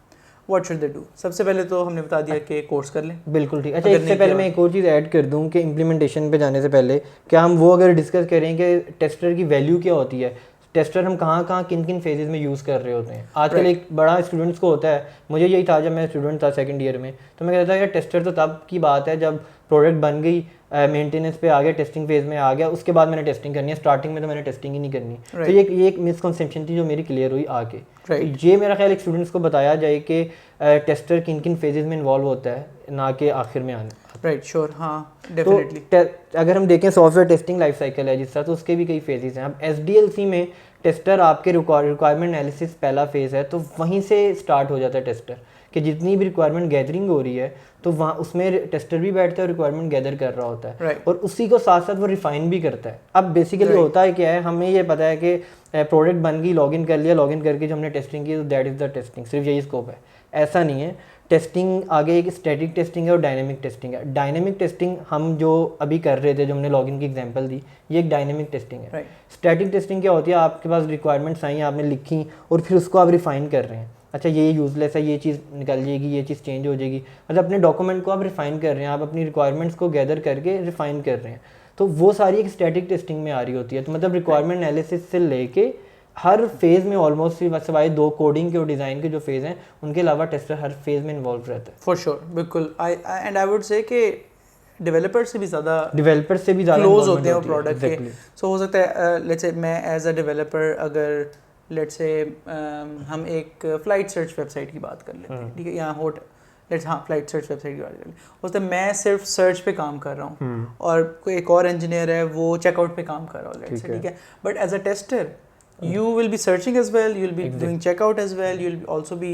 S1: व्हाट शुड दे डू? सबसे पहले तो हमने बता दिया कि कोर्स कर लें।
S2: बिल्कुल ठीक। अच्छा, इससे पहले मैं एक और चीज़ ऐड कर दूं कि इम्प्लीमेंटेशन पे जाने से पहले क्या हम वो अगर डिस्कस करें कि टेस्टर की वैल्यू क्या होती है, टेस्टर हम कहाँ किन फेजेस में यूज़ कर रहे होते हैं। आजकल एक बड़ा स्टूडेंट्स को होता है, मुझे यही था जब मैं स्टूडेंट था सेकंड ईयर में, तो मैं कहता था यार टेस्टर तो तब की बात है जब प्रोडक्ट बन गई, मेंटेनेंस पे आ गया, टेस्टिंग फेज में आ गया, उसके बाद मैंने टेस्टिंग करनी है, स्टार्टिंग में तो मैंने टेस्टिंग ही नहीं करनी। तो ये एक मिसकंसेप्शन थी जो मेरी क्लियर हुई आके। तो ये मेरा ख्याल एक स्टूडेंट्स को बताया जाए कि टेस्टर किन फेजेस में इन्वॉल्व होता है, ना कि आखिर में आने।
S1: राइट श्योर हाँ
S2: तो
S1: डेफिनेटली
S2: अगर हम देखें सॉफ्टवेयर टेस्टिंग लाइफ साइकिल है जिस तरह, तो उसके भी कई फेजेस हैं। अब SDLC में टेस्टर आपके रिक्वायरमेंट एनालिसिस पहला फेज़ है, तो वहीं से स्टार्ट हो जाता है टेस्टर कि जितनी भी रिक्वायरमेंट गैदरिंग हो रही है तो वहाँ उसमें टेस्टर भी बैठता है और रिक्वायरमेंट गैदर कर रहा होता है
S1: Right.
S2: और उसी को साथ साथ वो रिफाइन भी करता है। अब बेसिकली
S1: Right.
S2: होता है क्या है, हमें ये पता है कि प्रोडक्ट बन गई, लॉगिन कर लिया, लॉगिन करके जो हमने टेस्टिंग की तो दैट इज़ द टेस्टिंग, सिर्फ यही स्कोप है। ऐसा नहीं है, टेस्टिंग आगे एक स्टैटिक टेस्टिंग है और डायनेमिक टेस्टिंग है। डायनेमिक टेस्टिंग हम जो अभी कर रहे थे, जो हमने लॉगिन की एग्जांपल दी, ये एक डायनेमिक टेस्टिंग है। स्टैटिक टेस्टिंग क्या होती है, आपके पास रिक्वायरमेंट्स आई, आपने लिखी और फिर उसको आप रिफाइन कर रहे हैं। अच्छा ये यूज़लेस है, ये चीज़ निकल जाएगी, ये चीज़ चेंज हो जाएगी, मतलब अपने डॉक्यूमेंट को आप रिफाइन कर रहे हैं, आप अपनी रिक्वायरमेंट्स को गैदर करके रिफाइन कर रहे हैं। तो वो सारी एक स्टैटिक टेस्टिंग में आ रही होती है। तो मतलब रिक्वायरमेंट एनालिसिस से लेके हर फेज़ में ऑलमोस्ट सिवाय 2 कोडिंग के और डिज़ाइन के जो फेज़ हैं, उनके अलावा टेस्टर हर फेज़ में इन्वॉल्व रहता है।
S1: फॉर श्योर बिल्कुल। आई वुड से कि डेवलपर से भी ज़्यादा
S2: क्लोज
S1: होते हैं प्रोडक्ट के। सो हो सकता है लेट्स से मैं एज अ डेवलपर अगर लेट्स से हम एक फ़्लाइट सर्च वेबसाइट की बात कर लेते हैं, ठीक है, यहाँ फ्लाइट सर्च वेबसाइट की बात कर लेते हैं, उसमें मैं सिर्फ सर्च पे काम कर रहा हूँ और कोई एक और इंजीनियर है वो चेकआउट पे काम कर रहा है, लेट्स से, ठीक है। But as a tester you will be searching as well, you'll be doing checkout as well, you'll also be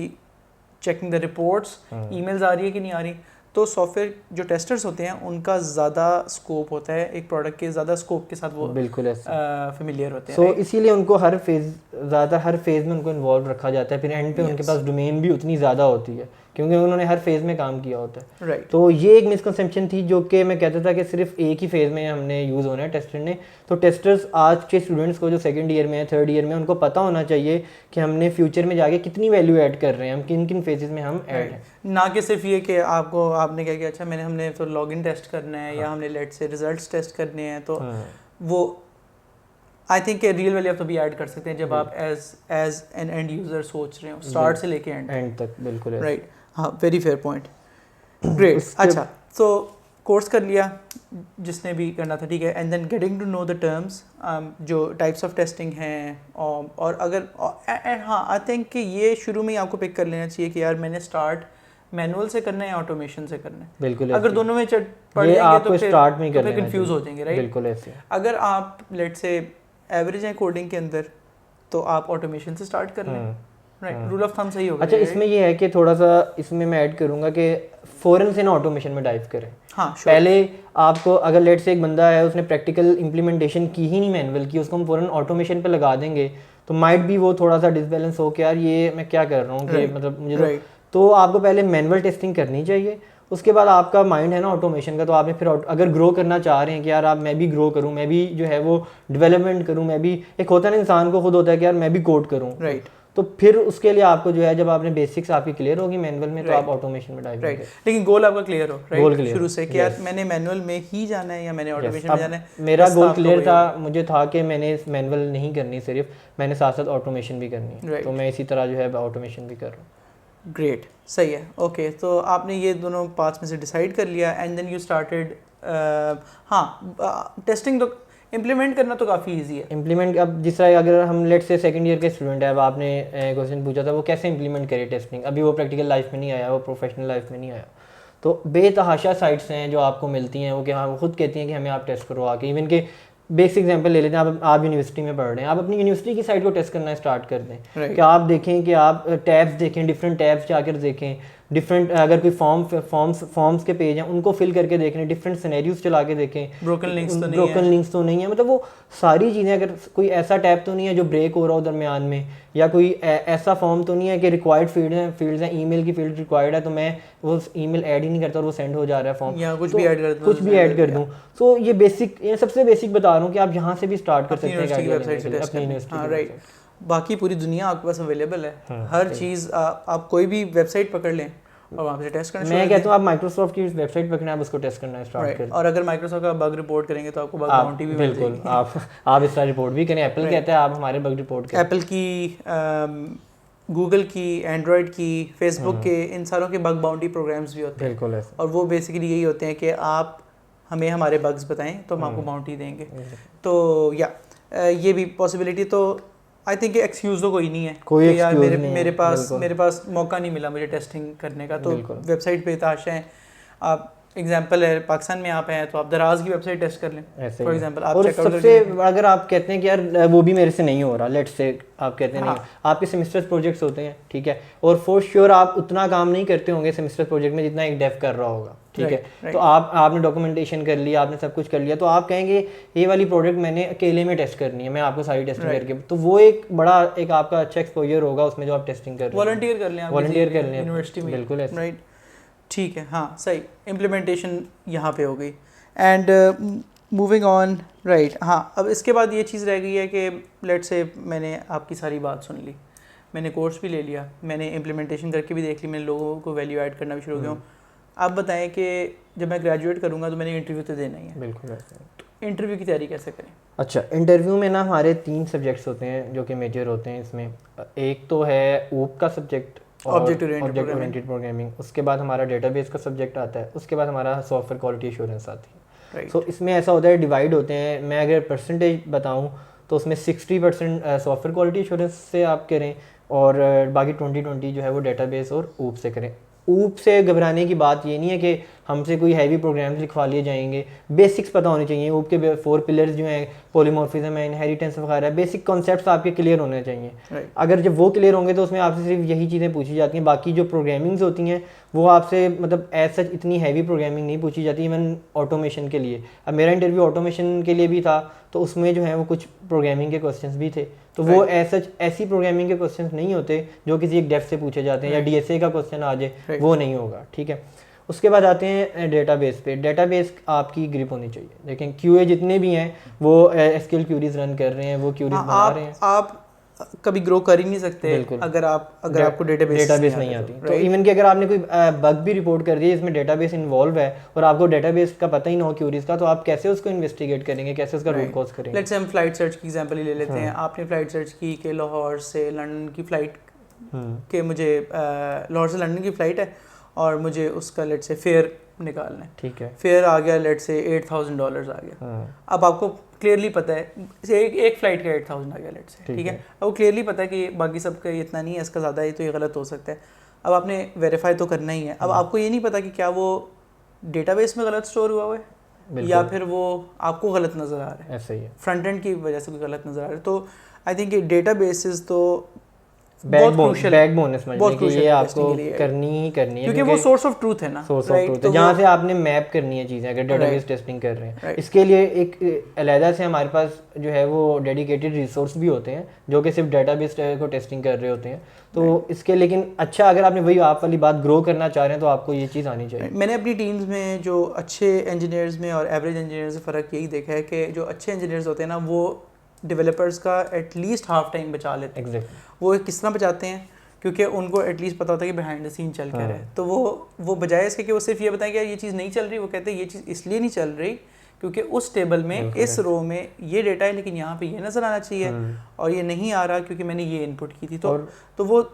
S1: checking the reports, emails आ रही है कि नहीं आ रही। तो सॉफ्टवेयर जो टेस्टर्स होते हैं उनका ज़्यादा स्कोप होता है, एक प्रोडक्ट के ज़्यादा स्कोप के साथ वो
S2: बिल्कुल
S1: फेमिलियर होते हैं।
S2: सो इसीलिए उनको हर फेज़ में उनको इन्वॉल्व रखा जाता है। फिर एंड पे उनके पास डोमेन भी उतनी ज़्यादा होती है क्योंकि उन्होंने हर फेज़ में काम किया होता है।
S1: राइट।
S2: तो ये एक मिसकंसेप्शन थी जो कि मैं कहता था कि सिर्फ एक ही फेज़ में हमने यूज़ होना है टेस्टर ने। तो टेस्टर्स आज के स्टूडेंट्स को जो सेकंड ईयर में है, थर्ड ईयर में, उनको पता होना चाहिए कि हमने फ्यूचर में जाके कितनी वैल्यू ऐड कर रहे हैं, हम किन किन फेजेस में हम ऐड हैं।
S1: ना कि सिर्फ ये कि आपने क्या किया, अच्छा हमने तो लॉगिन टेस्ट करना है या हमने लेट से रिजल्ट्स टेस्ट करने हैं, तो वो आई थिंक रियल वैल्यू आप तभी ऐड कर सकते हैं जब आप एज एन एंड यूज़र सोच रहे हो स्टार्ट से लेके एंड
S2: तक। बिल्कुल
S1: राइट। हाँ वेरी फेयर पॉइंट। ग्रेट। अच्छा तो कोर्स कर लिया जिसने भी करना था, ठीक है, and then getting to know the terms, जो टाइप्स ऑफ टेस्टिंग हैं, और अगर हाँ आई थिंक कि ये शुरू में ही आपको पिक कर लेना चाहिए कि यार मैंने स्टार्ट मैनुअल से करना है या ऑटोमेशन से करना है।
S2: बिल्कुल।
S1: अगर दोनों में पढ़ लेंगे तो फिर
S2: स्टार्ट में करना है,
S1: कंफ्यूज हो जाएंगे, राइट।
S2: बिल्कुल ऐसे। अगर
S1: आप लेट से एवरेज हैं कोडिंग के अंदर तो आप ऑटोमेशन से स्टार्ट कर लें, राइट, रूल ऑफ थंब सही होगा।
S2: अच्छा इसमें ये है कि थोड़ा सा इसमें मैं ऐड करूंगा कि फ़ौरन से ना ऑटोमेशन में डाइव करें।
S1: हाँ
S2: पहले आपको अगर लेट से एक बंदा है उसने प्रैक्टिकल इंप्लीमेंटेशन की ही नहीं मैनुअल की, उसको हम फ़ौरन ऑटोमेशन पे लगा देंगे तो माइट भी वो थोड़ा सा डिसबैलेंस हो कि यार ये मैं क्या कर रहा हूँ कि मतलब मुझे तो आपको पहले मैनुअल टेस्टिंग करनी चाहिए। उसके बाद आपका माइंड है ना ऑटोमेशन का, तो आपने फिर अगर ग्रो करना चाह रहे हैं कि यार मैं भी ग्रो करूं, मैं भी जो है वो डेवलपमेंट करूं, मैं भी एक होता है ना इंसान को खुद होता है कि यार मैं भी कोड करूं,
S1: राइट।
S2: तो फिर उसके लिए आपको जो है जब आपने बेसिक्स आपकी क्लियर होगी मैनुअल में तो आप ऑटोमेशन में डाइव करेंगे।
S1: लेकिन गोल आपका क्लियर हो, राइट,
S2: गोल क्लियर
S1: शुरू से कि यार मैंने मैनुअल में ही जाना है या मैंने ऑटोमेशन में जाना है।
S2: मेरा गोल क्लियर था, मुझे था कि मैंने मैनुअल नहीं करनी, सिर्फ मैंने साथ साथ ऑटोमेशन भी करनी है, तो मैं इसी तरह जो है ऑटोमेशन भी कर रहा हूँ।
S1: ग्रेट, सही है। ओके तो आपने ये दोनों पार्ट्स में से डिसाइड कर लिया एंड देन यू स्टार्टेड। हाँ टेस्टिंग तो इम्प्लीमेंट करना तो काफ़ी इजी है।
S2: इम्प्लीमेंट अब जिस तरह अगर हम लेट से सेकंड ईयर के स्टूडेंट है, अब आपने क्वेश्चन पूछा था वो कैसे इम्प्लीमेंट करे टेस्टिंग, अभी वो प्रैक्टिकल लाइफ में नहीं आया, वो प्रोफेशनल लाइफ में नहीं आया, तो बेतहाशा साइट्स हैं जो आपको मिलती हैं वो कि हाँ वो खुद कहती हैं कि हमें आप टेस्ट करो आके। इवन के बेसिक एग्जांपल ले लेते हैं, आप यूनिवर्सिटी में पढ़ रहे हैं, आप अपनी यूनिवर्सिटी की साइट को टेस्ट करना स्टार्ट कर दें कि आप देखें कि आप टैब्स देखें, डिफरेंट टैब्स जाकर देखें, डिफरेंट अगर कोई फॉर्म्स के पेज हैं उनको फिल करके देखें, डिफरेंट सिनेरियोज चला के देखें,
S1: ब्रोकन
S2: लिंक्स तो नहीं है, मतलब वो सारी चीज़ें, अगर कोई ऐसा टैब तो नहीं है जो ब्रेक हो रहा हो दरमियान में, या कोई ऐसा फॉर्म तो नहीं है कि रिक्वायर्ड फील्ड्स हैं, ईमेल की फील्ड रिक्वायर्ड है तो मैं वो ईमेल ऐड ही नहीं करता और वो सेंड हो जा रहा है फॉर्म,
S1: या कुछ
S2: भी ऐड कर दूँ। सो ये बेसिक, ये सबसे बेसिक बता रहा हूँ कि आप यहाँ से भी स्टार्ट कर सकते हैं अपनी यूनिवर्सिटी।
S1: बाकी पूरी दुनिया आपके पास अवेलेबल है, हर चीज़ आप कोई भी वेबसाइट पकड़ लें और वहाँ पे टेस्ट करना।
S2: मैं कहता हूँ आप माइक्रोसॉफ्ट की वेबसाइट पकड़ें, आप उसको टेस्ट करना स्टार्ट करें,
S1: और अगर माइक्रोसॉफ्ट का बग रिपोर्ट करेंगे तो आपको बग बाउंटी भी
S2: बिल्कुल आप इस तरह रिपोर्ट भी करें। एप्पल कहता है आप हमारे बग रिपोर्ट करें,
S1: एप्पल की, गूगल की, एंड्रॉयड की, फेसबुक के, इन सारों के बग बाउंटी प्रोग्राम्स भी होते हैं।
S2: बिल्कुल,
S1: और वो बेसिकली यही होते हैं कि आप हमें हमारे बग्स बताएं तो हम आपको बाउंटी देंगे। तो या ये भी पॉसिबिलिटी, तो आई थिंक एक्सक्यूज़ तो कोई नहीं है,
S2: कोई
S1: यार मेरे पास मौका नहीं मिला मुझे टेस्टिंग करने का, तो वेबसाइट पे तहाशा है, आप एग्जांपल है पाकिस्तान में आप हैं तो आप दराज की वेबसाइट टेस्ट कर लें
S2: ऐसे
S1: फॉर
S2: ही।
S1: एग्जांपल आप
S2: और
S1: चेकआउट
S2: सबसे अगर आप कहते हैं कि यार वो भी मेरे से नहीं हो रहा, लेट्स से आप कहते हैं
S1: हाँ।
S2: नहीं, आपके सेमेस्टर प्रोजेक्ट्स होते हैं, ठीक है, और फॉर श्योर आप उतना काम नहीं करते होंगे सेमेस्टर प्रोजेक्ट में जितना एक डेव कर रहा होगा, ठीक है, तो आपने डॉक्यूमेंटेशन कर लिया, आपने सब कुछ कर लिया, तो आप कहेंगे ये वाली प्रोडक्ट मैंने अकेले में टेस्ट करनी है, मैं आपको सारी टेस्टिंग करके, तो वो एक बड़ा एक आपका अच्छा एक्सपोजर होगा उसमें जो आप टेस्टिंग कर रहे हैं।
S1: वॉलंटियर कर लें आप,
S2: वॉलंटियर कर लें
S1: यूनिवर्सिटी में,
S2: बिल्कुल ऐसे,
S1: राइट, ठीक है, हाँ सही, इम्प्लीमेंटेशन यहाँ पे हो गई। एंड मूविंग ऑन, राइट, हाँ अब इसके बाद ये चीज़ रह गई है कि लेट्स से मैंने आपकी सारी बात सुन ली, मैंने कोर्स भी ले लिया, मैंने इम्प्लीमेंटेशन करके भी देख ली, मैंने लोगों को वैल्यू ऐड करना भी शुरू किया। आप बताएं कि जब मैं ग्रेजुएट करूँगा तो मैंने इंटरव्यू तो देना ही है,
S2: बिल्कुल ऐसे।
S1: तो इंटरव्यू की तैयारी कैसे करें?
S2: अच्छा, इंटरव्यू में ना हमारे 3 सब्जेक्ट्स होते हैं जो कि मेजर होते हैं इसमें। एक तो है ऊप का सब्जेक्ट,
S1: ऑब्जेक्ट
S2: ओरिएंटेड प्रोग्रामिंग, उसके बाद हमारा डेटाबेस का सब्जेक्ट आता है, उसके बाद हमारा सॉफ्टवेयर क्वालिटी एश्योरेंस आती है। सो इसमें ऐसा होता है, डिवाइड होते हैं, मैं अगर परसेंटेज बताऊं तो उसमें 60% सॉफ्टवेयर क्वालिटी एश्योरेंस से आप करें और बाकी 20-20 जो है वो डेटाबेस और ऊप से करें। ऊप से घबराने की बात ये नहीं है कि हमसे कोई हैवी प्रोग्राम्स लिखवा लिए जाएंगे, बेसिक्स पता होने चाहिए। ऊप के 4 पिलर्स जो हैं, पॉलीमॉर्फिज्म है, इनहेरिटेंस वगैरह, बेसिक कॉन्सेप्ट्स आपके क्लियर होने चाहिए। अगर जब वो क्लियर होंगे तो उसमें आपसे सिर्फ यही चीज़ें पूछी जाती हैं, बाकी जो प्रोग्रामिंग्स होती हैं वो आपसे मतलब एज सच इतनी हैवी प्रोग्रामिंग नहीं पूछी जाती, इवन ऑटोमेशन के लिए। अब मेरा इंटरव्यू ऑटोमेशन के लिए भी था तो उसमें जो है वो कुछ प्रोग्रामिंग के क्वेश्चंस भी थे, तो वो एज सच ऐसी प्रोग्रामिंग के क्वेश्चंस नहीं होते जो किसी एक डेफ से पूछे जाते हैं या डीएसए का क्वेश्चन आ जाए, वो नहीं होगा, ठीक है। उसके बाद आते हैं डेटाबेस पे। डेटाबेस आपकी ग्रिप होनी चाहिए। लेकिन क्यूए जितने भी हैं वो एसक्यूएल क्यूरीज रन कर रहे हैं, वो क्यूरीज बना रहे हैं।
S1: आप कभी ग्रो कर ही नहीं सकते अगर आपको डेटाबेस
S2: नहीं आती। तो इवन कि अगर आपने कोई बग भी रिपोर्ट कर दी है इसमें डेटाबेस इन्वॉल्व है और आपको डेटाबेस का पता ही ना हो क्यूरीज का, तो आप कैसे उसको इन्वेस्टिगेट करेंगे, कैसे उसका रूट कॉज करेंगे?
S1: लेट्स से हम फ्लाइट सर्च की एग्जांपल ही ले लेते हैं। आपने फ्लाइट सर्च की कि लाहौर से लंदन की फ़्लाइट के मुझे लाहौर से लंदन की फ़्लाइट है और मुझे उसका लेट्स से फेयर निकालना है,
S2: ठीक है।
S1: फेयर आ गया लेट्स से $8,000 आ गया। अब आपको क्लियरली पता है एक फ़्लाइट का 8,000 आ गया लेट्स से, ठीक है। अब वो क्लियरली पता है कि बाकी सब का इतना नहीं है, इसका ज़्यादा है, तो ये गलत हो सकता है। अब आपने वेरीफाई तो करना ही है। अब आपको ये नहीं पता कि क्या वो डेटाबेस में गलत स्टोर हुआ है या फिर वो आपको गलत नज़र आ रहा है,
S2: ऐसा ही है,
S1: फ्रंट एंड की वजह से कोई गलत नज़र आ रहा है। तो आई थिंक डेटाबेसेस तो
S2: बैकबोन है, समझ कि ये आपको करनी ही करनी है
S1: क्योंकि वो सोर्स ऑफ ट्रूथ है ना,
S2: सोर्स ऑफ ट्रूथ है जहाँ से आपने मैप करनी है चीज़ें अगर डेटाबेस टेस्टिंग कर रहे हैं। इसके लिए एक अलहदा से हमारे पास जो है वो डेडिकेटेड रिसोर्स भी होते हैं जो कि सिर्फ डेटाबेस को टेस्टिंग कर रहे होते हैं। तो इसके लेकिन अच्छा अगर आपने वही आप वाली बात ग्रो करना चाह रहे हैं तो आपको ये चीज़ आनी चाहिए।
S1: मैंने अपनी टीम्स में जो अच्छे इंजीनियर्स में और एवरेज इंजीनियर्स में फ़र्क यही देखा है कि जो अच्छे इंजीनियर्स होते हैं ना वो डेवलपर्स का एटलीस्ट हाफ टाइम बचा लेते हैं। वो किस तरह बचाते हैं? क्योंकि उनको एटलीस्ट पता होता है कि बिहाइंड द सीन चल क्या रहा है। तो वो बजाय इसके कि वो सिर्फ ये बताएं कि यार ये चीज़ नहीं चल रही, वो कहते हैं ये चीज़ इसलिए नहीं चल रही क्योंकि उस टेबल में इस रो में ये डेटा है लेकिन यहाँ पे ये नज़र आना चाहिए और ये नहीं आ रहा क्योंकि मैंने ये इनपुट की थी। तो वो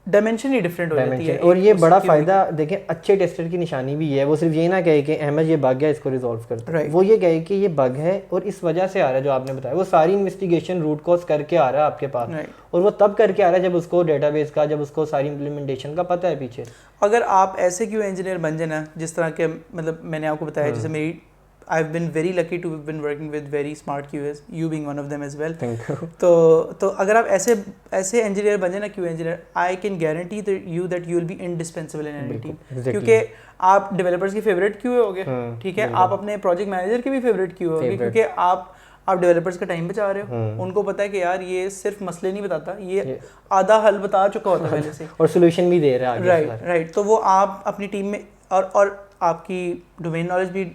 S1: डायमेंशन ही डिफरेंट हो जाती है।
S2: और ये बड़ा फ़ायदा देखें अच्छे टेस्टर की निशानी भी है, वो सिर्फ ये ना कहे कि अहमद ये बग है इसको रिजॉल्व कर दो, वो ये कहे कि ये बग है और इस वजह से आ रहा है जो आपने बताया, वो सारी इन्वेस्टिगेशन रूट कॉज करके आ रहा है आपके पास और वो तब करके आ रहा है जब उसको डेटाबेस का जब उसको सारी इम्प्लीमेंटेशन का पता है पीछे।
S1: अगर आप ऐसे क्यों इंजीनियर बन जाए ना जिस तरह के मतलब मैंने आपको बताया, जैसे मेरी I've been very lucky to have been working with very smart QAs, you being one of them as well.
S2: Thank you.
S1: तो अगर आप ऐसे इंजीनियर बन जाए ना QA engineer, I can guarantee that you will be indispensable in any team. क्योंकि आप developers के फेवरेट QA होगे, ठीक है, आप अपने प्रोजेक्ट मैनेजर के भी फेवरेट QA होगे क्योंकि आप डेवलपर्स का टाइम बचा रहे हो। उनको पता है कि यार ये सिर्फ मसले नहीं बताता, ये आधा हल बता चुका होता है पहले से
S2: और सोल्यूशन भी दे रहा है।
S1: राइट। तो वो आप अपनी टीम में और आपकी डोमेन नॉलेज भी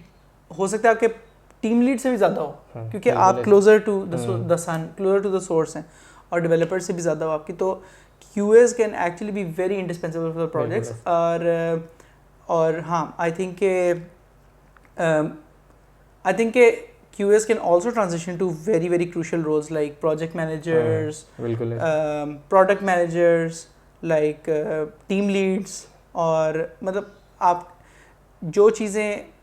S1: हो सकता है आपके टीम लीड से भी ज़्यादा हो क्योंकि आप closer to the sun, closer to the source हैं और डेवलपर से भी ज़्यादा हो आपकी। तो QAs can actually be very indispensable for projects. और हाँ आई थिंक के QAs can also transition to very very crucial roles like project managers, product managers, like team leads, और मतलब आप जो चीज़ें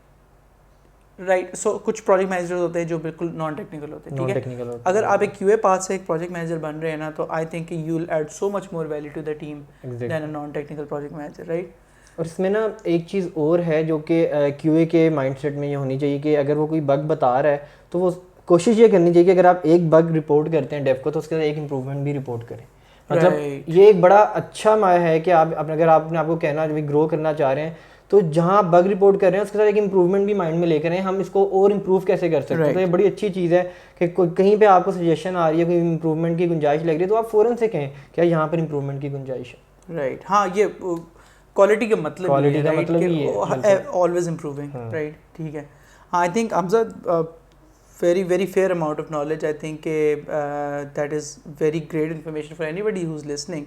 S1: राइट कुछ प्रोजेक्ट मैनेजर्स होते हैं जो बिल्कुल नॉन टेक्निकल होते हैं, ठीक है। अगर आप एक QA पाथ से एक प्रोजेक्ट मैनेजर बन रहे हैं ना तो I think you will add so much more value to the team than a non technical project manager, right.
S2: और इसमें ना एक चीज़ और है जो कि क्यूए के माइंडसेट में ये होनी चाहिए कि अगर वो कोई बग बता रहा है तो वो कोशिश ये करनी चाहिए कि अगर आप एक बग रिपोर्ट करते हैं डेव को तो उसके साथ एक इम्प्रूवमेंट भी रिपोर्ट करें। मतलब ये एक बड़ा अच्छा है कि आप अगर आपने आपको कहना ग्रो करना चाह रहे हैं तो जहाँ आप बग रिपोर्ट कर रहे हैं उसके साथ एक इम्प्रूवमेंट भी माइंड में लेकर आए, हम इसको और इम्प्रूव कैसे कर सकते हैं। तो ये बड़ी अच्छी चीज़ है कि कहीं पे आपको सजेशन आ रही है, कोई इम्प्रूवमेंट की गुंजाइश लग रही है तो आप फ़ौरन से कहें क्या यहाँ पर इम्प्रूवमेंट की गुंजाइश है।
S1: राइट, हाँ, ये क्वालिटी का मतलब
S2: क्वालिटी का मतलब ही है
S1: ऑलवेज इम्प्रूविंग, राइट, ठीक है। हाँ, I think Hamza very fair amount of knowledge. I think that is very great information for anybody who's listening.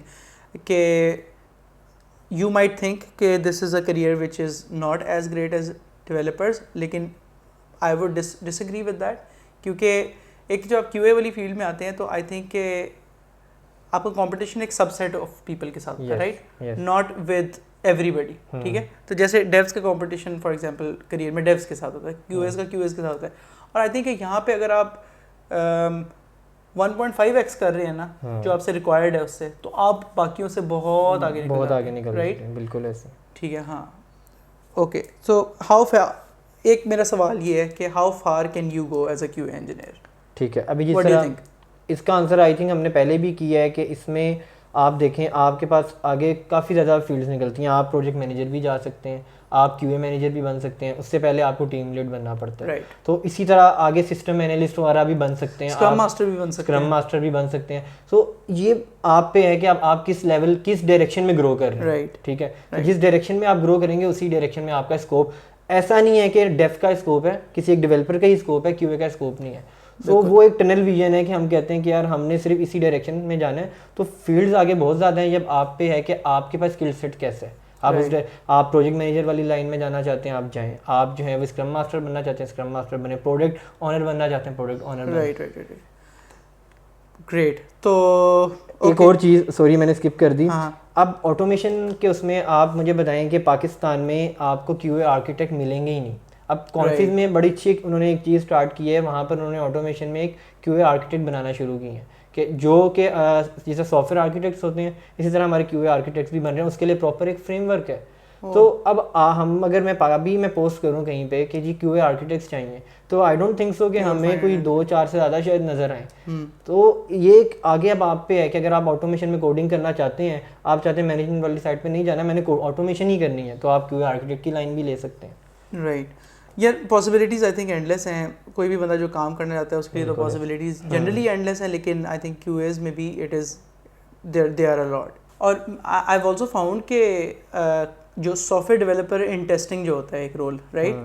S1: You might think that this is a career which is not as great as developers, लेकिन I would disagree with that, क्योंकि एक जो आप QA वाली field में आते हैं तो आई थिंक कि आपका कंपटीशन एक सबसेट ऑफ पीपल के साथ होता है, राइट, नॉट विद एवरीबडी, ठीक है। तो जैसे डेव्स का कंपटीशन फॉर एग्जांपल करियर में डेव्स के साथ होता है, QAs का QAs के साथ होता है, और आई थिंक यहाँ पे अगर आप 1.5x कर रहे हैं ना जो आपसे रिक्वायर्ड है उससे, तो आप बाकियों से बहुत आगे निकल रहे हैं,
S2: बिल्कुल ऐसे,
S1: ठीक है। हाँ, ओके, सो एक मेरा सवाल ये है कि how far can you go as a QA engineer?
S2: ठीक है, अभी जिस तरह इसका आंसर आई थिंक हमने पहले भी किया है कि इसमें आप देखें आपके पास आगे काफ़ी ज़्यादा फील्ड्स निकलती हैं। आप प्रोजेक्ट मैनेजर भी जा सकते हैं, आप QA मैनेजर भी बन सकते हैं, उससे पहले आपको टीम लीड बनना पड़ता है, तो इसी तरह आगे सिस्टम एनालिस्ट वगैरह भी बन सकते हैं,
S1: स्क्रम मास्टर भी बन सकते हैं।
S2: सो ये आप पे है कि आप किस लेवल किस डायरेक्शन में ग्रो कर रहे हैं, ठीक है। तो जिस डायरेक्शन में आप ग्रो करेंगे उसी डायरेक्शन में आपका स्कोप, ऐसा नहीं है कि डेव का स्कोप है, किसी एक डेवलपर का ही स्कोप है, QA का स्कोप नहीं है। तो वो एक टनल विजन है कि हम कहते हैं कि यार हमने सिर्फ इसी डायरेक्शन में जाना है, तो फील्ड्स आगे बहुत ज़्यादा हैं। जब आप पे है कि आपके पास स्किल सेट कैसे है, आप प्रोजेक्ट मैनेजर वाली लाइन में जाना चाहते हैं, आप जाएं। आप जो है वो स्क्रम मास्टर बनना चाहते हैं, स्क्रम मास्टर बने। प्रोडक्ट ऑनर बनना चाहते हैं, प्रोडक्ट ऑनर बने।
S1: Right, great. तो
S2: एक और चीज़, सॉरी मैंने स्किप कर दी। अब ऑटोमेशन के उसमें आप मुझे बताएं कि पाकिस्तान में आपको QA आर्किटेक्ट मिलेंगे ही नहीं। अब कॉन्फिग में बड़ी अच्छी उन्होंने एक चीज़ स्टार्ट की है, वहाँ पर उन्होंने ऑटोमेशन में एक QA आर्किटेक्ट बनाना शुरू की है कि जो कि जैसे सॉफ्टवेयर आर्किटेक्ट्स होते हैं इसी तरह हमारे QA आर्किटेक्ट्स भी बन रहे हैं, उसके लिए प्रॉपर एक फ्रेमवर्क है। तो अब हम अगर मैं पोस्ट करूँ कहीं पे कि जी QA आर्किटेक्ट्स चाहिए, तो आई डोंट थिंक सो कि हमें कोई 2-4 से ज़्यादा शायद नज़र आए। तो ये आगे अब आप पे है कि अगर आप ऑटोमेशन में कोडिंग करना चाहते हैं, आप चाहते हैं मैनेजमेंट वाली साइड पे नहीं जाना, मैंने ऑटोमेशन ही करनी है, तो आप QA आर्किटेक्ट की लाइन भी ले सकते हैं।
S1: राइट, यार पॉसिबिलिटीज़ आई थिंक एंडलेस हैं। कोई भी बंदा जो काम करना चाहता है उसके लिए तो पॉसिबिलिटीज़ जनरली एंडलेस हैं, लेकिन आई थिंक QAs में भी it is they are a lot. और आई हैव आल्सो फाउंड कि जो सॉफ्टवेयर डेवलपर इन टेस्टिंग जो होता है एक रोल, राइट,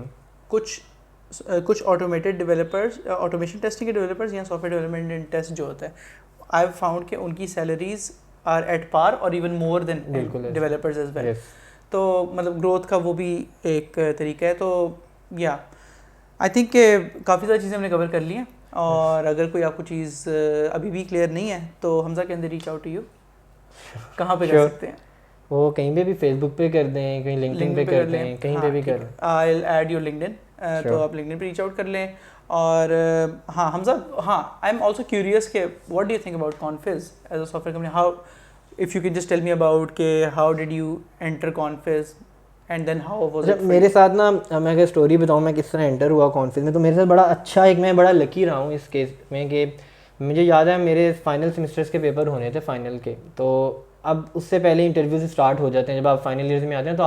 S1: कुछ ऑटोमेटेड डेवलपर्स, ऑटोमेशन टेस्टिंग के डेवलपर्स या सॉफ्टवेयर डेवलपमेंट इन टेस्ट जो होता है, आई हैव फाउंड कि उनकी सैलरीज आर एट पार और even more than developers as well. तो मतलब ग्रोथ का वो भी एक तरीका है। तो या आई थिंक काफ़ी सारी चीज़ें हमने कवर कर ली हैं, और अगर कोई आपको चीज़ अभी भी क्लियर नहीं है तो हमजा के अंदर रीच आउट टू यू, कहाँ पे कर सकते हैं? वो
S2: कहीं पे भी, फेसबुक पे कर दें, कहीं लिंक्डइन पे कर दें, कहीं पे भी कर दें।
S1: I will add your LinkedIn, तो आप लिंक्डइन पे रीच आउट कर लें। और हाँ हमजा, हाँ, आई एम ऑल्सो क्यूरियस के what do you think about Confiz as a software company? How, if you can just tell me about के how did you enter Confiz and then how was it?
S2: मेरे साथ ना, मैं अगर स्टोरी बताऊँ मैं किस तरह एंटर हुआ कॉन्फिज में, तो मेरे साथ बड़ा अच्छा, मैं बड़ा लकी रहा हूँ इस केस में कि मुझे याद है मेरे फाइनल सेमेस्टर्स के पेपर होने थे फाइनल के, तो अब उससे पहले इंटरव्यूज स्टार्ट हो जाते हैं। जब आप फाइनल ईयर्स में आते हैं तो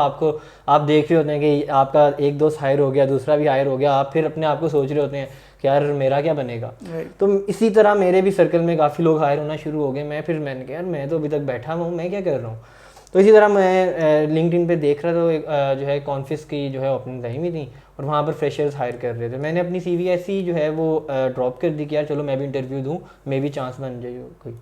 S2: आप देख रहे होते हैं कि आपका एक दोस्त हायर हो गया, दूसरा भी हायर हो गया, आप फिर अपने आप को सोच रहे होते हैं कि यार मेरा क्या बनेगा। तो इसी तरह मेरे भी सर्कल में काफ़ी लोग हायर होना शुरू हो गए। मैंने कहा यार मैं तो अभी तक बैठा हूँ, मैं क्या कर रहा हूँ। तो इसी तरह मैं लिंक्डइन पे देख रहा था, जो है कॉन्फिस की जो है ओपनिंग टाइम ही थी और वहाँ पर फ्रेशर्स हायर कर रहे थे। मैंने अपनी CV ऐसी जो है वो ड्रॉप कर दी कि यार चलो मैं भी इंटरव्यू दूँ, मे भी चांस बन जाए कोई।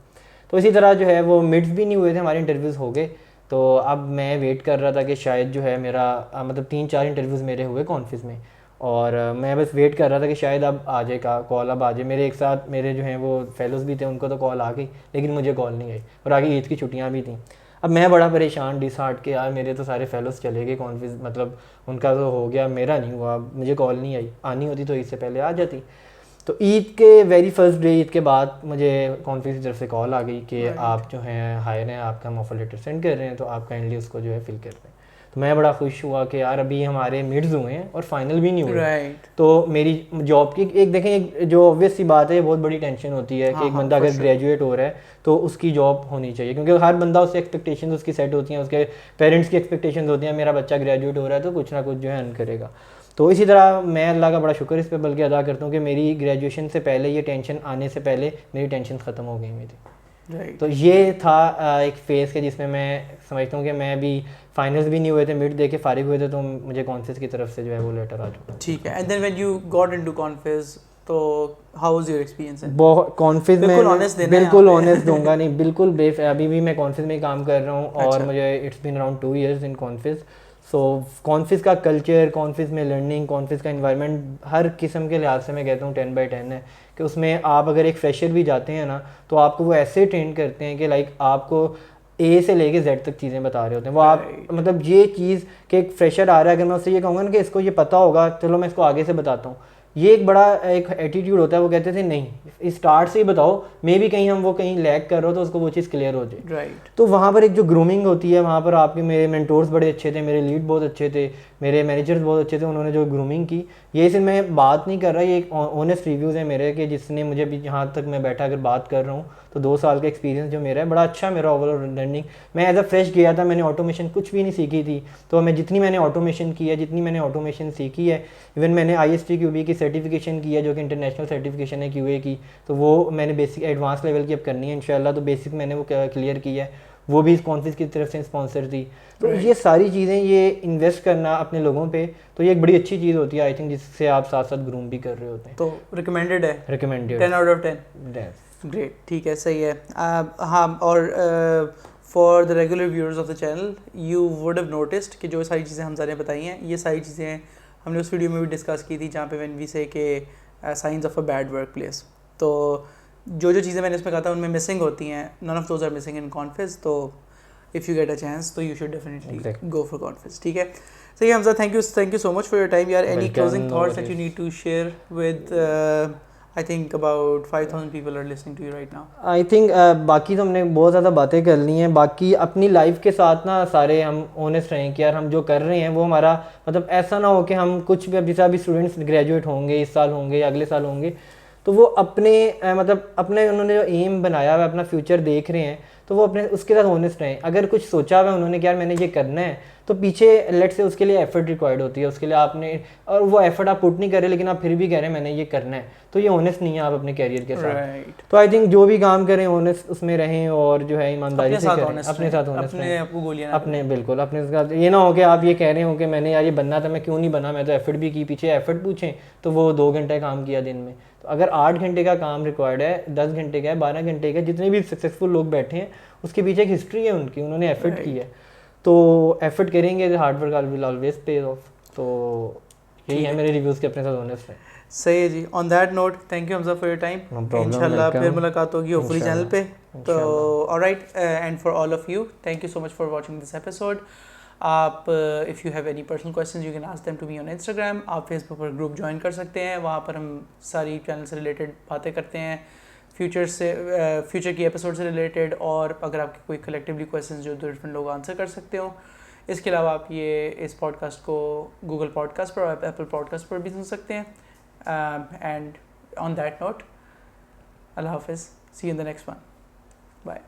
S2: तो इसी तरह जो है वो मिड्स भी नहीं हुए थे, हमारे इंटरव्यूज़ हो गए। तो अब मैं वेट कर रहा था कि शायद जो है मेरा मतलब 3-4 इंटरव्यूज़ मेरे हुए कॉन्फिस में, और मैं बस वेट कर रहा था कि शायद अब आ जाए कॉल, अब आ जाए। मेरे एक साथ मेरे जो हैं वो फेलोज़ भी थे, उनको तो कॉल आ गई, लेकिन मुझे कॉल नहीं आई, और आगे ईद की छुट्टियाँ भी थी। अब मैं बड़ा परेशान, डिसहार्ट के, यार मेरे तो सारे फेलोज़ चले गए कॉन्फिस, मतलब उनका तो हो गया, मेरा नहीं हुआ, मुझे कॉल नहीं आई। आनी होती तो इससे पहले आ जाती। तो ईद के वेरी फर्स्ट डे, ईद के बाद मुझे कॉन्फिस की तरफ से कॉल आ गई कि आप जो हैं हायर हैं, आपका हम ऑफर लेटर सेंड कर रहे हैं, तो आप काइंडली उसको जो है फिल कर दें। तो मैं बड़ा खुश हुआ कि यार अभी हमारे मिड्स हुए हैं और फाइनल भी नहीं हुए।
S1: राइट।
S2: तो मेरी जॉब की एक देखें, एक जो ऑब्वियस सी बात है, बहुत बड़ी टेंशन होती है कि एक बंदा अगर ग्रेजुएट हो रहा है तो उसकी जॉब होनी चाहिए, क्योंकि हर बंदा उससे एक्सपेक्टेशंस उसकी सेट होती हैं, उसके पेरेंट्स की एक्सपेक्टेशंस होती हैं, मेरा बच्चा ग्रेजुएट हो रहा है तो कुछ ना कुछ जो है अर्न करेगा। तो इसी तरह मैं अल्लाह का बड़ा शुक्र इस पे बल्कि अदा करता हूँ कि मेरी ग्रेजुएशन से पहले, ये टेंशन आने से पहले मेरी टेंशन ख़त्म हो गई मेरी।
S1: Right.
S2: तो ये था एक फेज़ के जिसमें मैं समझता हूँ कि मैं अभी फाइनल्स भी नहीं हुए थे, मिड दे के फारिग हुए थे, तो मुझे कॉन्फिस की तरफ से जो है वो लेटर आ चुका।
S1: ठीक है। And then when you got into Confiz, तो हाउ वाज योर एक्सपीरियंस?
S2: बहुत कॉन्फिस में बिल्कुल ऑनेस्ट दूंगा नहीं, बिल्कुल अभी भी मैं कॉन्फिस में ही काम कर रहा हूँ और मुझे इट्स बीन अराउंड 2 years इन कॉन्फिस। सो कॉन्फिस का कल्चर, कॉन्फिस में लर्निंग, कॉन्फिस का इन्वायरमेंट हर किस्म के लिहाज से मैं कहता हूँ 10/10 है। कि उसमें आप अगर एक फ्रेशर भी जाते हैं ना तो आपको वो ऐसे ट्रेन करते हैं कि लाइक आपको ए से लेके जेड तक चीज़ें बता रहे होते हैं वो। आप मतलब ये चीज़ कि एक फ्रेशर आ रहा है, अगर मैं उससे ये कहूँगा ना कि इसको ये पता होगा, चलो मैं इसको आगे से बताता हूँ, ये एक बड़ा एक एटीट्यूड होता है। वो कहते थे नहीं, स्टार्ट से ही बताओ, मे भी कहीं हम वो कहीं लैग कर रहे हो तो उसको वो चीज़ क्लियर हो जाए।
S1: राइट।
S2: तो वहाँ पर एक जो ग्रूमिंग होती है, वहाँ पर आपके मेरे मेंटोर्स बड़े अच्छे थे, मेरे लीड बहुत अच्छे थे, मेरे मैनेजर्स बहुत अच्छे थे, उन्होंने जो ग्रूमिंग की, ये सिर्फ मैं बात नहीं कर रहा, ये एक ऑनेस्ट रिव्यूज़ है मेरे कि जिसने मुझे भी यहाँ तक मैं बैठा अगर बात कर रहा हूँ तो 2 साल का एक्सपीरियंस जो मेरा है बड़ा अच्छा, मेरा ओवरऑल लर्निंग। मैं एज अ फ्रेश गया था, मैंने ऑटोमेशन कुछ भी नहीं सीखी थी, तो मैं जितनी मैंने ऑटोमेशन की है, जितनी मैंने ऑटोमेशन सीखी है, इवन मैंने ISTQB की सर्टिफिकेशन की है जो कि इंटरनेशनल सर्टिफिकेशन है QA की, तो वो मैंने बेसिक एडवांस लेवल की अब करनी है इंशाल्लाह। तो बेसिक मैंने वो क्लियर की है, वो भी इस कॉन्फ्रेंस की तरफ से स्पॉन्सर थी। तो ये सारी चीज़ें, ये इन्वेस्ट करना अपने लोगों पे, तो ये एक बड़ी अच्छी चीज़ होती है आई थिंक, जिससे आप साथ साथ ग्रूम भी कर रहे होते हैं।
S1: तो रिकमेंडेड है?
S2: Recommended
S1: 10 out of 10। ग्रेट, ठीक है, सही है। हाँ, और for the regular viewers of the channel, you would have noticed कि जो सारी चीज़ें हमजा ने बताई हैं, ये सारी चीज़ें हमने उस वीडियो में भी डिस्कस की थी जहाँ पे व्हेन वी से के science of a bad work place. तो जो चीज़ें मैंने इसमें कहा था उनमें मिसिंग होती हैं, none of those are missing in Confiz. तो if you get a chance तो you should definitely go for Confiz. ठीक है, सही है Hamza, thank you so much for your time यार। Any closing thoughts that you need to share with I think about 5,000 people are listening to you right now.
S2: I think बाकी तो हमने बहुत ज़्यादा बातें कर ली हैं। बाकी अपनी लाइफ के साथ ना सारे हम ऑनेस्ट रहें कि यार हम जो कर रहे हैं वो हमारा मतलब ऐसा ना हो कि हम कुछ भी, अब जैसे अभी स्टूडेंट्स ग्रेजुएट होंगे इस साल होंगे या अगले साल होंगे, तो वो अपने मतलब अपने उन्होंने जो एम बनाया हुआ है, अपना फ्यूचर देख रहे हैं, तो वो अपने उसके साथ ऑनेस्ट रहें। अगर कुछ सोचा हुआ है उन्होंने कि यार मैंने ये करना है, तो पीछे लेट से उसके लिए एफर्ट रिक्वायर्ड होती है, उसके लिए आपने, और वो एफर्ट आप पुट नहीं कर रहे लेकिन आप फिर भी कह रहे हैं मैंने ये करना है, तो ये ऑनेस्ट नहीं है आप अपने कैरियर के साथ। तो आई थिंक जो भी काम करें ऑनेस्ट उसमें रहें और जो है ईमानदारी से करें, अपने साथ ऑनेस्ट रहें, अपने बिल्कुल अपने साथ। ये ना हो कि आप ये कह रहे हो कि मैंने यार ये बनना था, मैं क्यों नहीं बना, मैं तो एफर्ट भी की, पीछे एफर्ट पूछें तो वो 2 घंटे काम किया दिन में। तो अगर 8 घंटे का काम रिक्वायर्ड है, 10 घंटे का है, 12 घंटे का, जितने भी सक्सेसफुल लोग बैठे हैं उसके पीछे एक हिस्ट्री है उनकी, उन्होंने एफर्ट की है। तो एफर्ट करेंगे, हार्ड वर्क विल ऑलवेज पे ऑफ। तो यही है मेरे रिव्यूज़ के अपने साथ ऑनेस्ट है।
S1: सही है जी। On that note, thank you Hamza for your time. इंशाल्लाह फिर मुलाकात होगी होपफुली चैनल पे। तो alright, and for all of you, thank you so much for watching this episode. आप if you have any personal questions you can ask them to me on Instagram. आप Facebook पर group join कर सकते हैं, वहाँ पर हम सारी चैनल से रिलेटेड बातें करते हैं, फ्यूचर की एपिसोड से रिलेटेड, और अगर आपके कोई कलेक्टिवली क्वेश्चंस जो डिफरेंट लोग आंसर कर सकते हो। इसके अलावा आप इस पॉडकास्ट को गूगल पॉडकास्ट पर और एप्पल पॉडकास्ट पर भी सुन सकते हैं। एंड ऑन दैट नोट, अल्लाह हाफिज़, see you in the next one, bye.